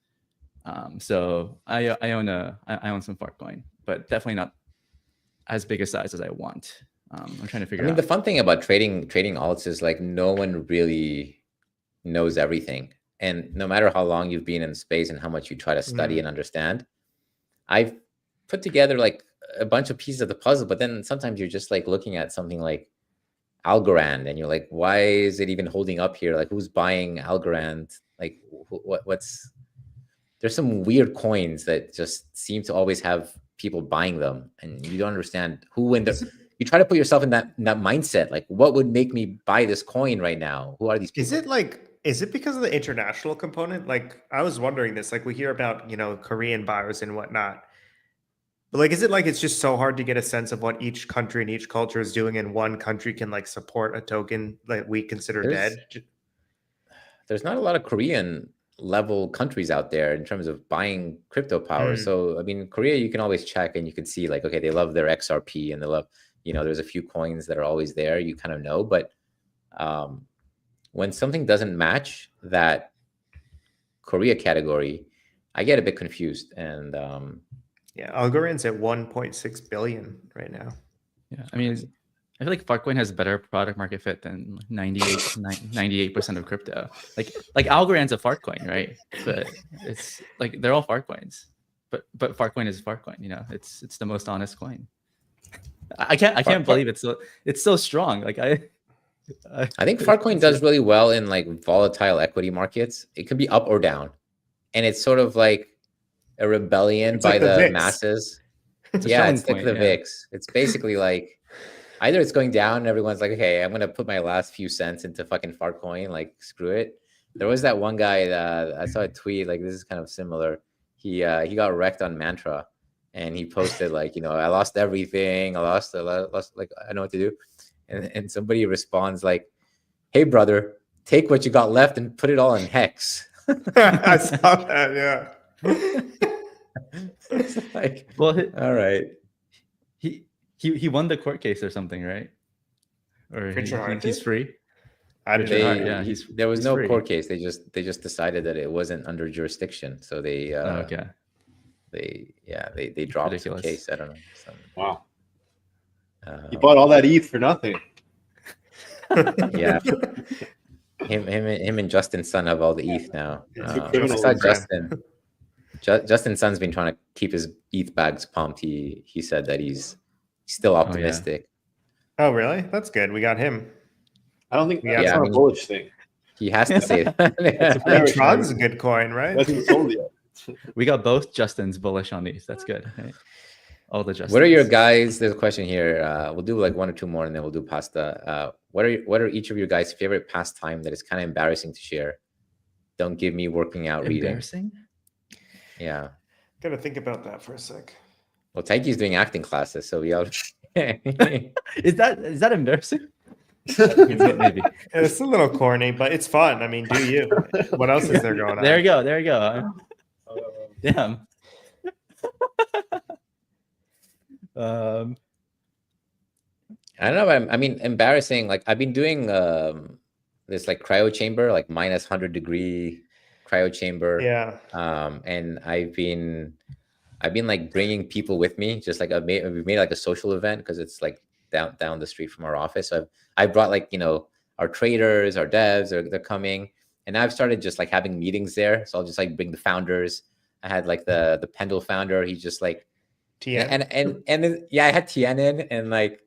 So I own some Fartcoin, but definitely not as big a size as I want. I'm trying to figure out. The fun thing about trading alts is like no one really knows everything. And no matter how long you've been in space and how much you try to study and understand, I've put together like a bunch of pieces of the puzzle, but then sometimes you're just like looking at something like Algorand and you're like, why is it even holding up here? Like who's buying Algorand? Like what's, there's some weird coins that just seem to always have people buying them and you don't understand who and you try to put yourself in that mindset. Like what would make me buy this coin right now? Who are these people? Is it because of the international component? Like I was wondering this, like we hear about, Korean buyers and whatnot. But like, is it like it's just so hard to get a sense of what each country and each culture is doing, and one country can like support a token that we consider dead? There's not a lot of Korean level countries out there in terms of buying crypto power. So, I mean, Korea, you can always check and you can see like, okay, they love their XRP and they love, there's a few coins that are always there. You kind of know, but when something doesn't match that Korea category, I get a bit confused. And yeah, Algorand's at 1.6 billion right now. Yeah, I mean, I feel like Fartcoin has better product market fit than 98% of crypto. Like Algorand's a Fartcoin, right? But it's like they're all Fartcoins. But Fartcoin is Fartcoin. It's the most honest coin. I can't believe it's so strong. Like I think Fartcoin does really well in like volatile equity markets. It could be up or down, and it's sort of like a rebellion by the masses. Yeah, it's like the VIX. It's basically like either it's going down and everyone's like, okay, I'm gonna put my last few cents into fucking Fartcoin, like screw it. There was that one guy that I saw a tweet, like this is kind of similar. He got wrecked on Mantra and he posted like, I lost everything. I lost like I know what to do. And somebody responds like, hey brother, take what you got left and put it all in Hex. I saw that, yeah. It's like, well, all right. He won the court case or something, right? Or he's free. There was no court case. They just decided that it wasn't under jurisdiction, so they they dropped the case. I don't know. Wow. You bought all that ETH for nothing. Yeah. Him and Justin's son have all the ETH now. Justin's son's been trying to keep his ETH bags pumped. He said that he's still optimistic. Oh, really? That's good. We got him. I don't think that's not a bullish thing. He has to say that. Tron's a good coin, right? That's sold yet. We got both Justins bullish on these. That's good. Right? All the Justins. What are your guys? There's a question here. We'll do like one or two more, and then we'll do pasta. What are each of your guys' favorite pastime that is kind of embarrassing to share? Don't give me working out reading. Embarrassing? Yeah. Gotta think about that for a sec. Well, Thiccy's doing acting classes, so we all. Is that embarrassing? Maybe it's a little corny, but it's fun. I mean, do you? What else is there going on? There you go. Damn. I don't know. I mean, embarrassing. Like I've been doing this like cryo chamber, like minus 100-degree cryo chamber. Yeah. And I've been like bringing people with me. Just like we made like a social event because it's like down the street from our office. So I brought like our traders, our devs, they're coming, and I've started just like having meetings there. So I'll just like bring the founders. I had like the Pendle founder. He's just like Tien. And yeah, I had Tien in, and like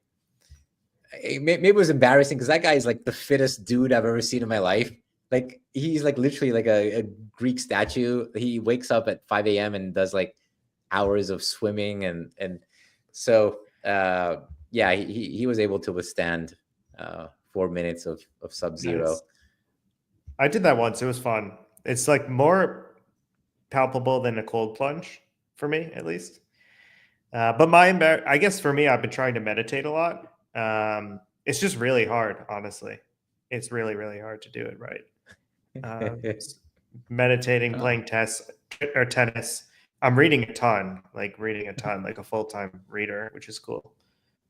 maybe it was embarrassing because that guy is like the fittest dude I've ever seen in my life. Like he's like literally like a Greek statue. He wakes up at 5 a.m. and does like hours of swimming, and so yeah, he was able to withstand 4 minutes of sub-zero. Nice. I did that once. It was fun. It's like more palpable than a cold plunge for me, at least. But I guess for me, I've been trying to meditate a lot. It's just really hard, honestly. It's really, really hard to do it right. Meditating, playing chess. or tennis. I'm reading a ton, like a full-time reader, which is cool.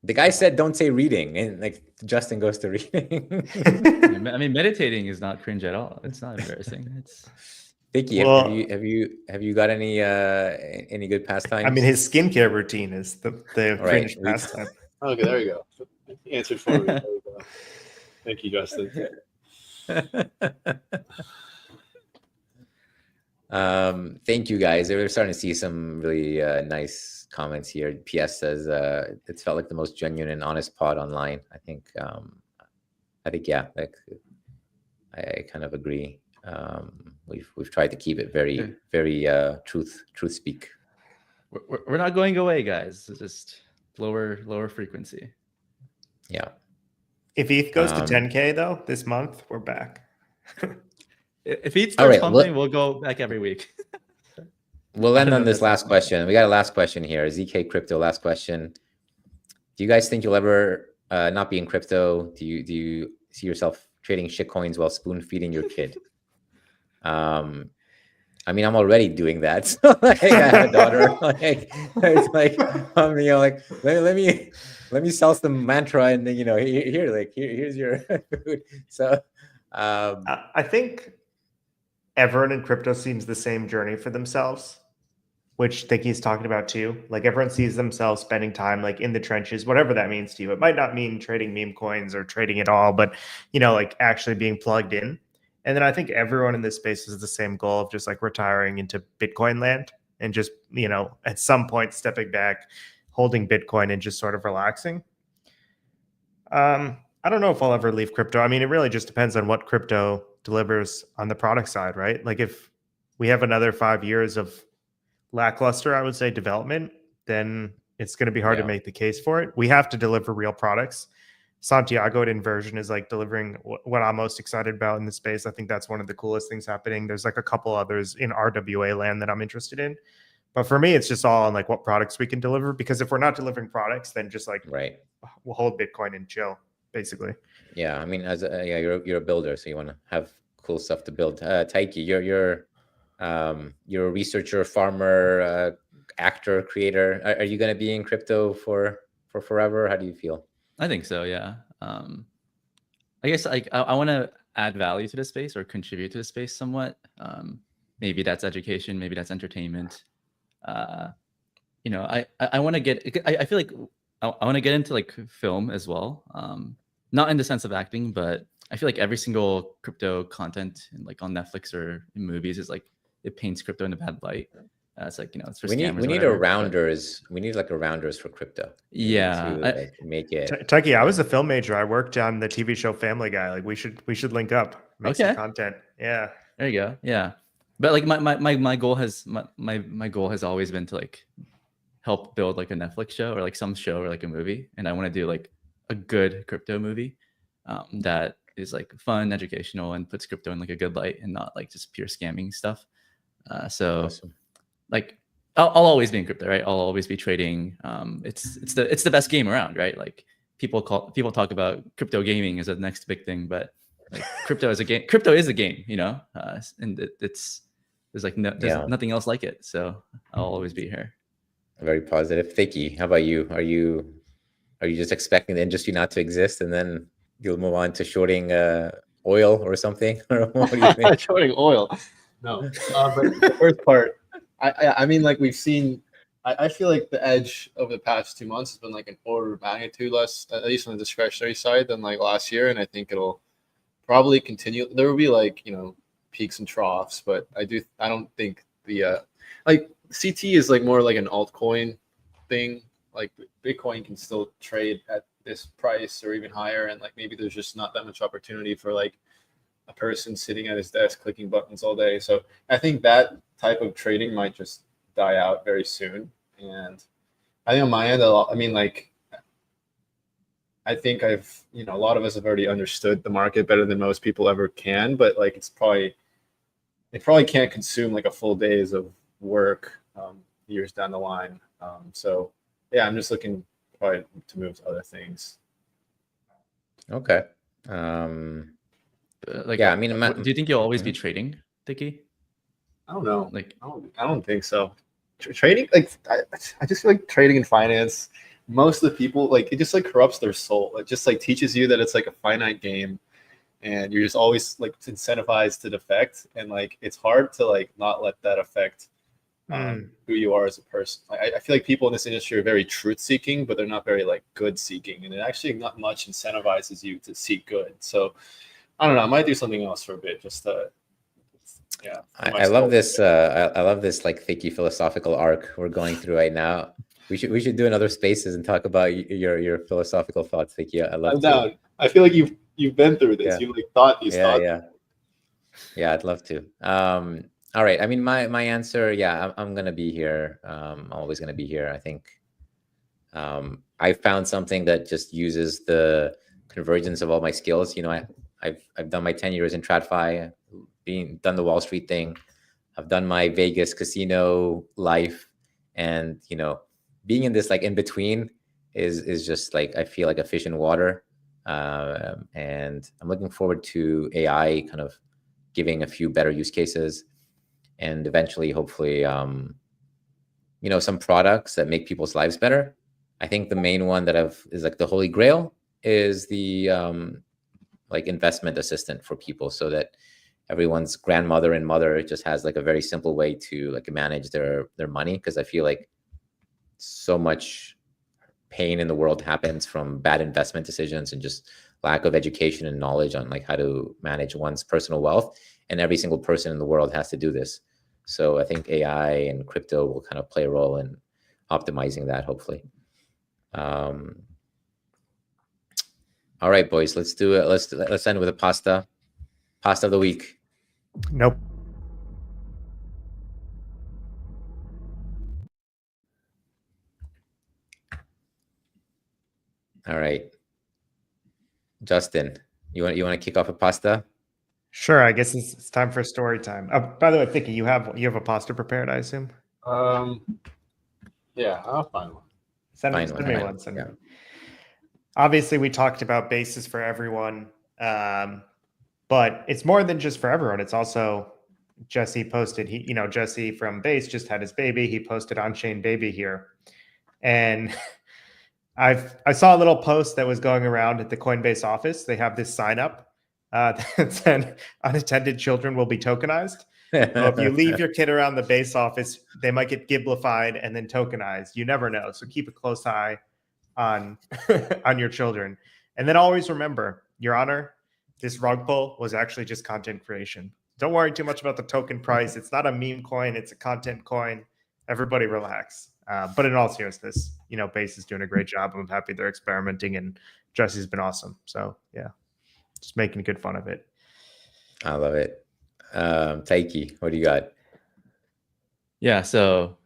The guy said, "Don't say reading," and like Justin goes to reading. I mean, meditating is not cringe at all. It's not embarrassing. It's Thiccy, Well- have you got any good pastimes? I mean, his skincare routine is the Right. cringe pastime. Okay, there you go. He answered for me. There we go. Thank you, Justin. Thank you guys. We're starting to see some really nice comments here. PS says it's felt like the most genuine and honest pod online. I think yeah, like I kind of agree. We've tried to keep it very truth speak. we're not going away, guys. It's just lower frequency. Yeah. If ETH goes to 10K though this month, we're back. If he starts right, pumping, we'll go back every week. We'll end don't on know this if last question. We got a last question here. ZK Crypto, last question. Do you guys think you'll ever not be in crypto? Do you see yourself trading shitcoins while spoon feeding your kid? I mean, I'm already doing that. So like, I have a daughter. Like, it's like, you know, like let me sell some mantra, and then here's your food. So, I think everyone in crypto seems the same journey for themselves, which I think he's talking about too. Like everyone sees themselves spending time like in the trenches, whatever that means to you. It might not mean trading meme coins or trading at all, but like actually being plugged in. And then I think everyone in this space has the same goal of just like retiring into Bitcoin land and just, at some point stepping back, holding Bitcoin and just sort of relaxing. I don't know if I'll ever leave crypto. I mean, it really just depends on what crypto delivers on the product side, right? Like if we have another 5 years of lackluster, I would say, development, then it's going to be hard to make the case for it. We have to deliver real products. Santiago at Inversion is like delivering what I'm most excited about in the space. I think that's one of the coolest things happening. There's like a couple others in RWA land that I'm interested in. But for me, it's just all on like what products we can deliver, because if we're not delivering products, then just like we'll hold Bitcoin and chill, basically. Yeah, I mean, you're a builder, so you want to have cool stuff to build. Taiki, you're a researcher, farmer, actor, creator. Are you going to be in crypto for forever? How do you feel? I think so. Yeah. I guess like I want to add value to the space or contribute to the space somewhat. Maybe that's education. Maybe that's entertainment. I want to get. I feel like I want to get into like film as well. Not in the sense of acting, but I feel like every single crypto content, like on Netflix or in movies, is like it paints crypto in a bad light. It's like it's for scammers. We need a rounders. We need like a rounders for crypto. Yeah, make it. Tucky, I was a film major. I worked on the TV show Family Guy. Like we should link up, make some content. Yeah, there you go. Yeah, but like my goal has my goal has always been to like help build like a Netflix show or like some show or like a movie, and I want to do like a good crypto movie that is like fun, educational, and puts crypto in like a good light and not like just pure scamming stuff. So awesome. Like I'll always be in crypto, right? I'll always be trading. It's the best game around, right? Like people talk about crypto gaming as the next big thing, but like crypto is a game. Crypto is a game, and there's nothing else like it. So I'll always be here. Very positive. Thiccy, how about you? Are you just expecting the industry not to exist and then you'll move on to shorting oil or something? Or what do you think? Shorting oil. No. But the first part, I mean, like we've seen, I feel like the edge over the past 2 months has been like an order of magnitude less, at least on the discretionary side, than like last year. And I think it'll probably continue. There will be like, peaks and troughs, but I don't think the, like CT is like more like an altcoin thing. Like Bitcoin can still trade at this price or even higher. And like, maybe there's just not that much opportunity for like a person sitting at his desk clicking buttons all day. So I think that type of trading might just die out very soon. And I think on my end, I think a lot of us have already understood the market better than most people ever can, but like it probably can't consume like a full days of work years down the line. So yeah, I'm just looking probably to move to other things. Okay. I mean, do you think you'll always be trading, Thiccy? I don't know. Like, I don't think so. Trading, like I just feel like trading in finance, most of the people, like, it just like corrupts their soul. It just like teaches you that it's like a finite game, and you're just always like incentivized to defect, and like it's hard to like not let that affect who you are as a person. I feel like people in this industry are very truth seeking, but they're not very like good seeking, and it actually not much incentivizes you to seek good. So I don't know. I might do something else for a bit, just to. Yeah, I love this. I love this like Thiccy philosophical arc we're going through right now. We should do another spaces and talk about your philosophical thoughts, Thiccy. I love. I'm down. I feel like you've been through this. Yeah. You like thought these thoughts. Yeah, I'd love to. All right. I mean, my answer, yeah, I'm gonna be here. I'm always gonna be here. I think I found something that just uses the convergence of all my skills. You know, I've done my 10 years in TradFi, done the Wall Street thing. I've done my Vegas casino life, and you know, being in this like in between is just like I feel like a fish in water. And I'm looking forward to AI kind of giving a few better use cases, and eventually, hopefully, you know, some products that make people's lives better. I think the main one that is like the holy grail is the like investment assistant for people, so that everyone's grandmother and mother just has like a very simple way to like manage their money. Because I feel like so much pain in the world happens from bad investment decisions and just lack of education and knowledge on like how to manage one's personal wealth. And every single person in the world has to do this. So I think AI and crypto will kind of play a role in optimizing that, hopefully. All right, boys, let's do it. Let's end with a pasta of the week. Nope. All right, Justin, you want to kick off a pasta? Sure. I guess it's time for story time. By the way, Thiccy, you have a pasta prepared, I assume. Yeah, I'll find one. Send me one. Send me one. Obviously, we talked about bases for everyone, but it's more than just for everyone. It's also Jesse posted. Jesse from Base just had his baby. He posted on-chain baby here, and I saw a little post that was going around at the Coinbase office. They have this sign up that said unattended children will be tokenized. So if you leave your kid around the Base office, they might get giblified and then tokenized. You never know. So keep a close eye on on your children. And then always remember, Your Honor, this rug pull was actually just content creation. Don't worry too much about the token price. It's not a meme coin. It's a content coin. Everybody relax. But in all seriousness, Base is doing a great job. I'm happy they're experimenting, and Jesse's been awesome. So yeah, just making good fun of it. I love it. Thiccy, what do you got? Yeah, so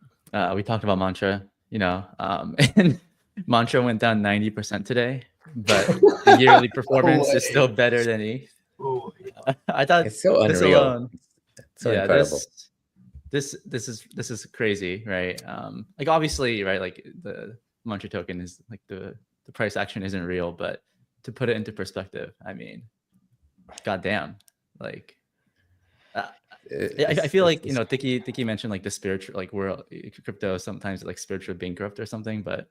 we talked about Mantra, and Mantra went down 90% today, but the yearly performance is still better than ETH. I thought it's so unreal. Alone, it's so incredible. This is crazy, right? Like obviously, right? Like the Mantra token is like the price action isn't real, but to put it into perspective, I mean, goddamn, like. I feel like Thiccy mentioned like the spiritual, like world crypto sometimes like spiritual bankrupt or something, but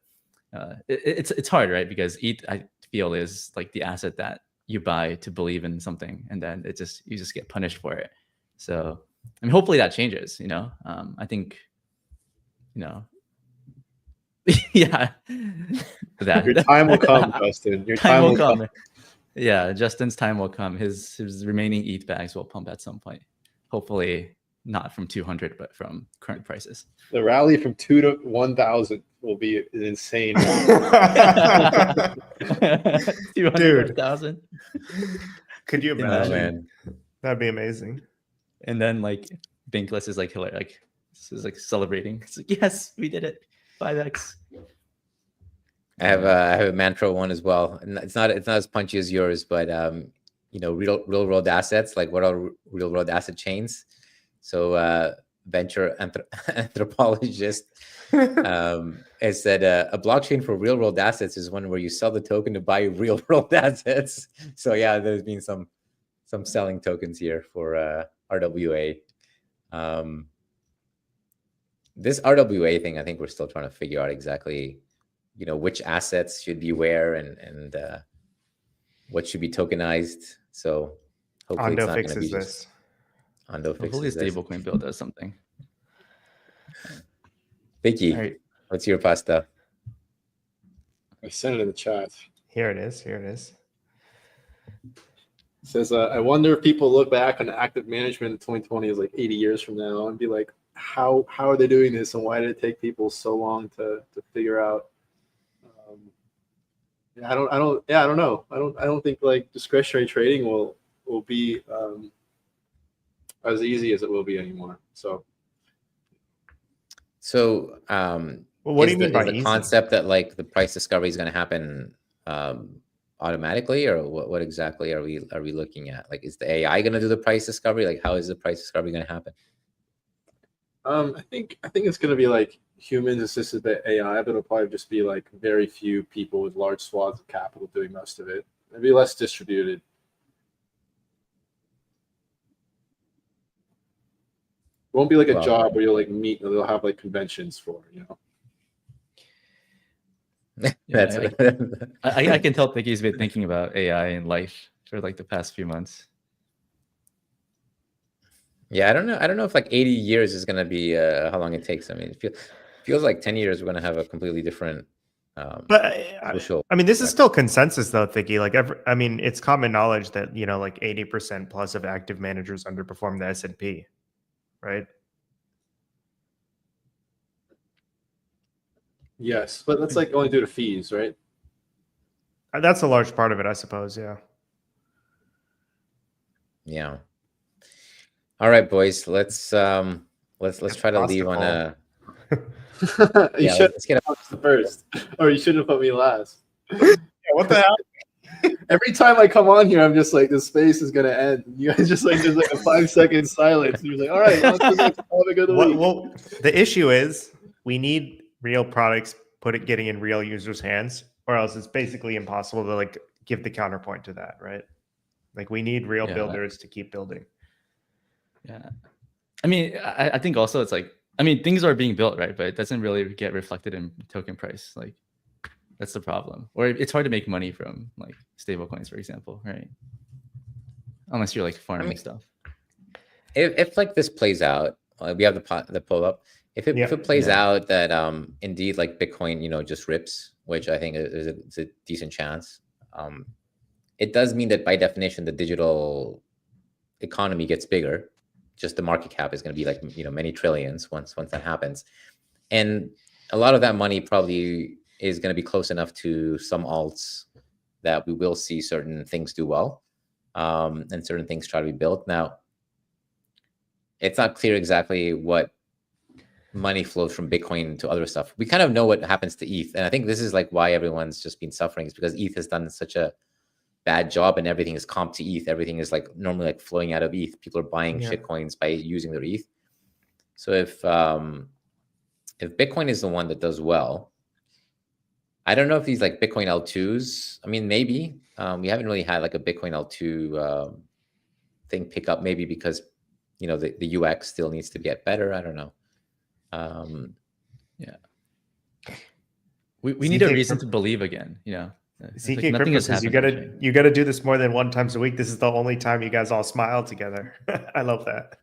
it's hard, right? Because ETH I feel is like the asset that you buy to believe in something, and then you just get punished for it. So I mean, hopefully that changes. I think, yeah, that your time will come, Justin. Your time will come. Yeah, Justin's time will come. His remaining ETH bags will pump at some point. Hopefully not from 200, but from current prices. The rally from 2 to 1,000 will be insane. 200,000. Could you imagine? Man. That'd be amazing. And then like Bankless is like hilarious. Like this is like celebrating. It's like, yes, we did it. 5x. I have a mantra one as well, and it's not as punchy as yours, but real world assets. Like, what are real world asset chains? So venture anthropologist has said a blockchain for real world assets is one where you sell the token to buy real world assets. So yeah, there's been some selling tokens here for RWA. This RWA thing, I think we're still trying to figure out exactly, which assets should be where and what should be tokenized. So hopefully it's Ondo not going to be fixes just this. Ondo Hopefully, a fixes this. stablecoin bill does something. Thiccy, All right. what's your pasta? I sent it in the chat. Here it is. Here it is. It says, I wonder if people look back on active management in 2020 as like 80 years from now and be like, how are they doing this, and why did it take people so long to figure out? I don't know. I don't think like discretionary trading will be as easy as it will be anymore. So Well, what do you mean by the easy? concept that like the price discovery is going to happen automatically, or what exactly are we looking at? Like, is the AI going to do the price discovery? Like, how is the price discovery going to happen? I think it's going to be like humans assisted by AI, but it'll probably just be like very few people with large swaths of capital doing most of it. It'll be less distributed. It won't be like a job where you'll like meet, and they'll have like conventions for, That's I can tell Thiccy's been thinking about AI in life for like the past few months. Yeah, I don't know if like 80 years is going to be how long it takes. I mean, it feels like 10 years we're going to have a completely different social. I mean, this is still consensus though, Thicky. Like, I mean, it's common knowledge that, like 80% plus of active managers underperform the S&P, right? Yes, but that's like only due to fees, right? That's a large part of it, I suppose. Yeah. Yeah. All right, boys. Let's try to leave on a. You should have put me first, or you shouldn't have put me last. Yeah, what the hell? Every time I come on here, I'm just like, this space is gonna end. You guys just like, there's like a 5-second silence. You're like, all right, on to the next topic of the week. Well, the issue is we need real products getting in real users' hands, or else it's basically impossible to like give the counterpoint to that, right? Like, we need real builders to keep building. Yeah, I mean, I think also it's like, I mean, things are being built, right? But it doesn't really get reflected in token price. Like, that's the problem. Or it's hard to make money from like stable coins, for example, right? Unless you're like farming stuff. If like this plays out, we have the pull up. If it plays out that indeed like Bitcoin, just rips, which I think is a decent chance. It does mean that by definition the digital economy gets bigger. Just the market cap is going to be like many trillions once that happens, and a lot of that money probably is going to be close enough to some alts that we will see certain things do well, and certain things try to be built. Now, it's not clear exactly what money flows from Bitcoin to other stuff. We kind of know what happens to ETH, and I think this is like why everyone's just been suffering, is because ETH has done such a bad job, and everything is comp to ETH. Everything is like normally like flowing out of ETH. People are buying shit coins by using their ETH. So if Bitcoin is the one that does well, I don't know if these like Bitcoin L2s. I mean, maybe we haven't really had like a Bitcoin L2 thing pick up. Maybe because the UX still needs to get better. I don't know. Yeah, we need a reason to believe again. ZK like Crypto says you gotta do this more than 1 time a week. This is the only time you guys all smile together. I love that.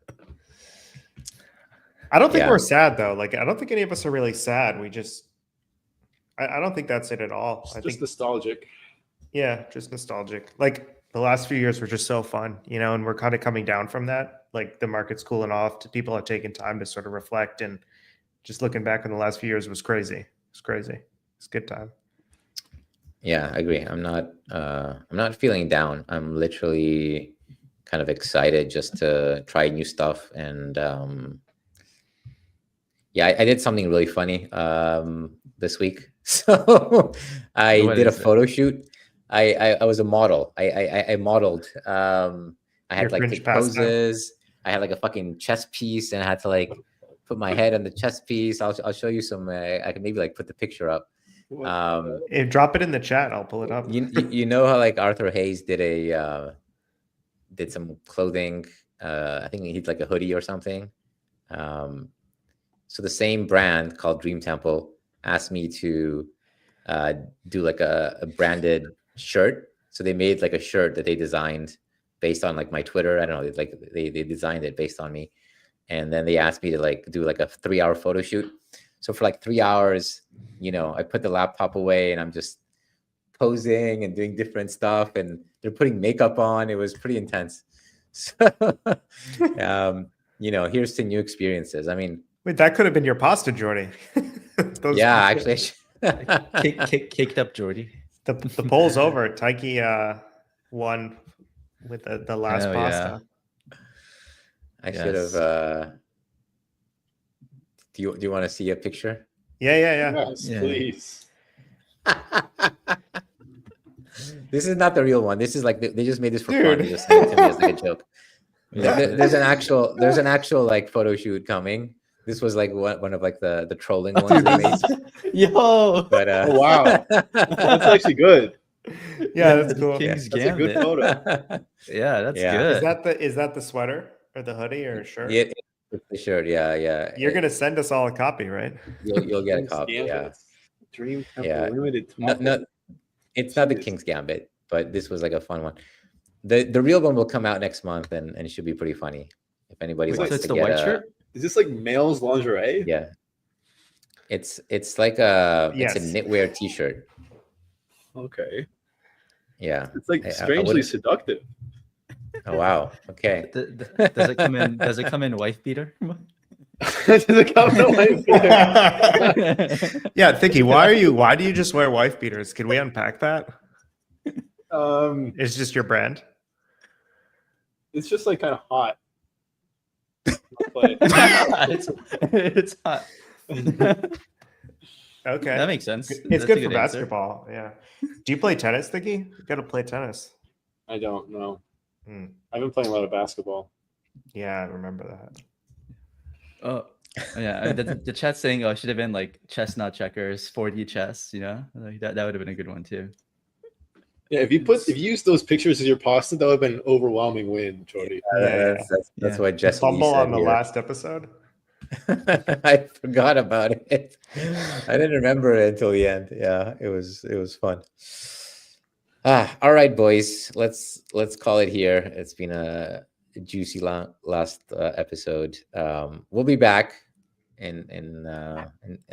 I don't think we're sad though. Like, I don't think any of us are really sad. We just, I don't think that's it at all. I think nostalgic. Yeah, just nostalgic. Like, the last few years were just so fun, and we're kind of coming down from that. Like, the market's cooling off. People are taking time to sort of reflect, and just looking back on the last few years was crazy. It's crazy. It's a good time. Yeah, I agree. I'm not feeling down. I'm literally kind of excited just to try new stuff. And I did something really funny this week. So I did a photo shoot. I was a model. I modeled. I had like take poses. I had like a fucking chess piece, and I had to like put my head on the chess piece. I'll show you some. I can maybe like put the picture up. Drop it in the chat. I'll pull it up. You know how like Arthur Hayes did some clothing. I think he did like a hoodie or something. So the same brand called Dream Temple asked me to do like a branded shirt. So they made like a shirt that they designed based on like my Twitter. I don't know, like they designed it based on me. And then they asked me to like do like a 3-hour photo shoot. So for like 3 hours, I put the laptop away and I'm just posing and doing different stuff, and they're putting makeup on. It was pretty intense. So, here's to new experiences. I mean, wait, that could have been your pasta, Jordy. Yeah, actually, Caked up Jordy. the poll's over. Thiccy won with the last pasta. I should have. Do you want to see a picture? Yeah. Yes, please. This is not the real one. This is like they just made this for fun. They just sent it to me as like a joke. There's an actual like photo shoot coming. This was like one of like the trolling ones they made. Yo, But Oh, wow. That's actually good. Yeah, that's cool. King's That's a good Gambit. photo. Yeah, that's Yeah. good. Is that the sweater or the hoodie or shirt? Yeah, it's the shirt. Yeah. You're gonna send us all a copy, right? You'll get a King's copy. Yeah. Gambit. Dream Temple Yeah. Limited. No, it's not the Jeez. King's Gambit, but this was like a fun one. The real one will come out next month, and it should be pretty funny. If anybody Wait, wants So it's to the get white a, shirt. Is this like male's lingerie? yeah, it's like a Yes. it's a knitwear T-shirt. Okay. Yeah. It's like I strangely wouldn't- seductive. Oh wow. Okay. Does it come in? Does it come in wife beater? Does it come in a white beater? Yeah, Thiccy, why do you just wear wife beaters? Can we unpack that? It's just your brand. It's just like kind of hot. But it's hot. Okay. That makes sense. It's That's a good for answer. basketball. Yeah. Do you play tennis, Thiccy? You gotta play tennis. I don't know. Hmm. I've been playing a lot of basketball. Yeah, I remember that. Oh, yeah. The chat's saying, "Oh, it should have been like chestnut checkers, 4D chess." Like that would have been a good one too. Yeah, if you use those pictures as your pasta, that would have been an overwhelming win, Jordy. That's Yeah. what Jesse Fumble said on the here. last episode. I forgot about it. I didn't remember it until the end. Yeah, it was fun. All right, boys. Let's call it here. It's been a juicy last episode. We'll be back in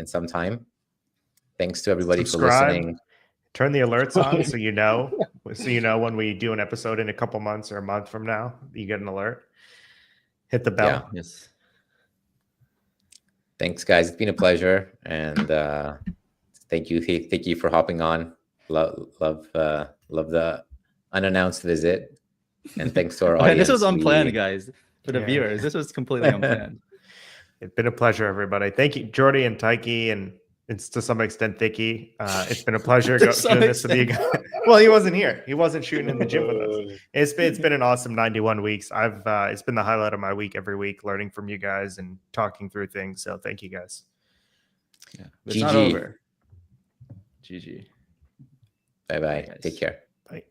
some time. Thanks to everybody Subscribe. for listening. Turn the alerts on so you know when we do an episode in a couple months or a month from now, you get an alert. Hit the bell. Yeah. Yes. Thanks, guys. It's been a pleasure, and thank you for hopping on. Love the unannounced visit, and thanks to our Okay, audience. this was unplanned, We- guys. For the Yeah. viewers, this was completely unplanned. It's been a pleasure, everybody. Thank you, Jordy and Thiccy, and it's to some extent Thiccy. It's been a pleasure To doing some this with you guys. Well, he wasn't here. He wasn't shooting in the gym with us. It's been an awesome 91 weeks. It's been the highlight of my week every week, learning from you guys and talking through things. So thank you guys. Yeah, but it's not GG. over. GG. Bye bye. guys. Take care. Bye.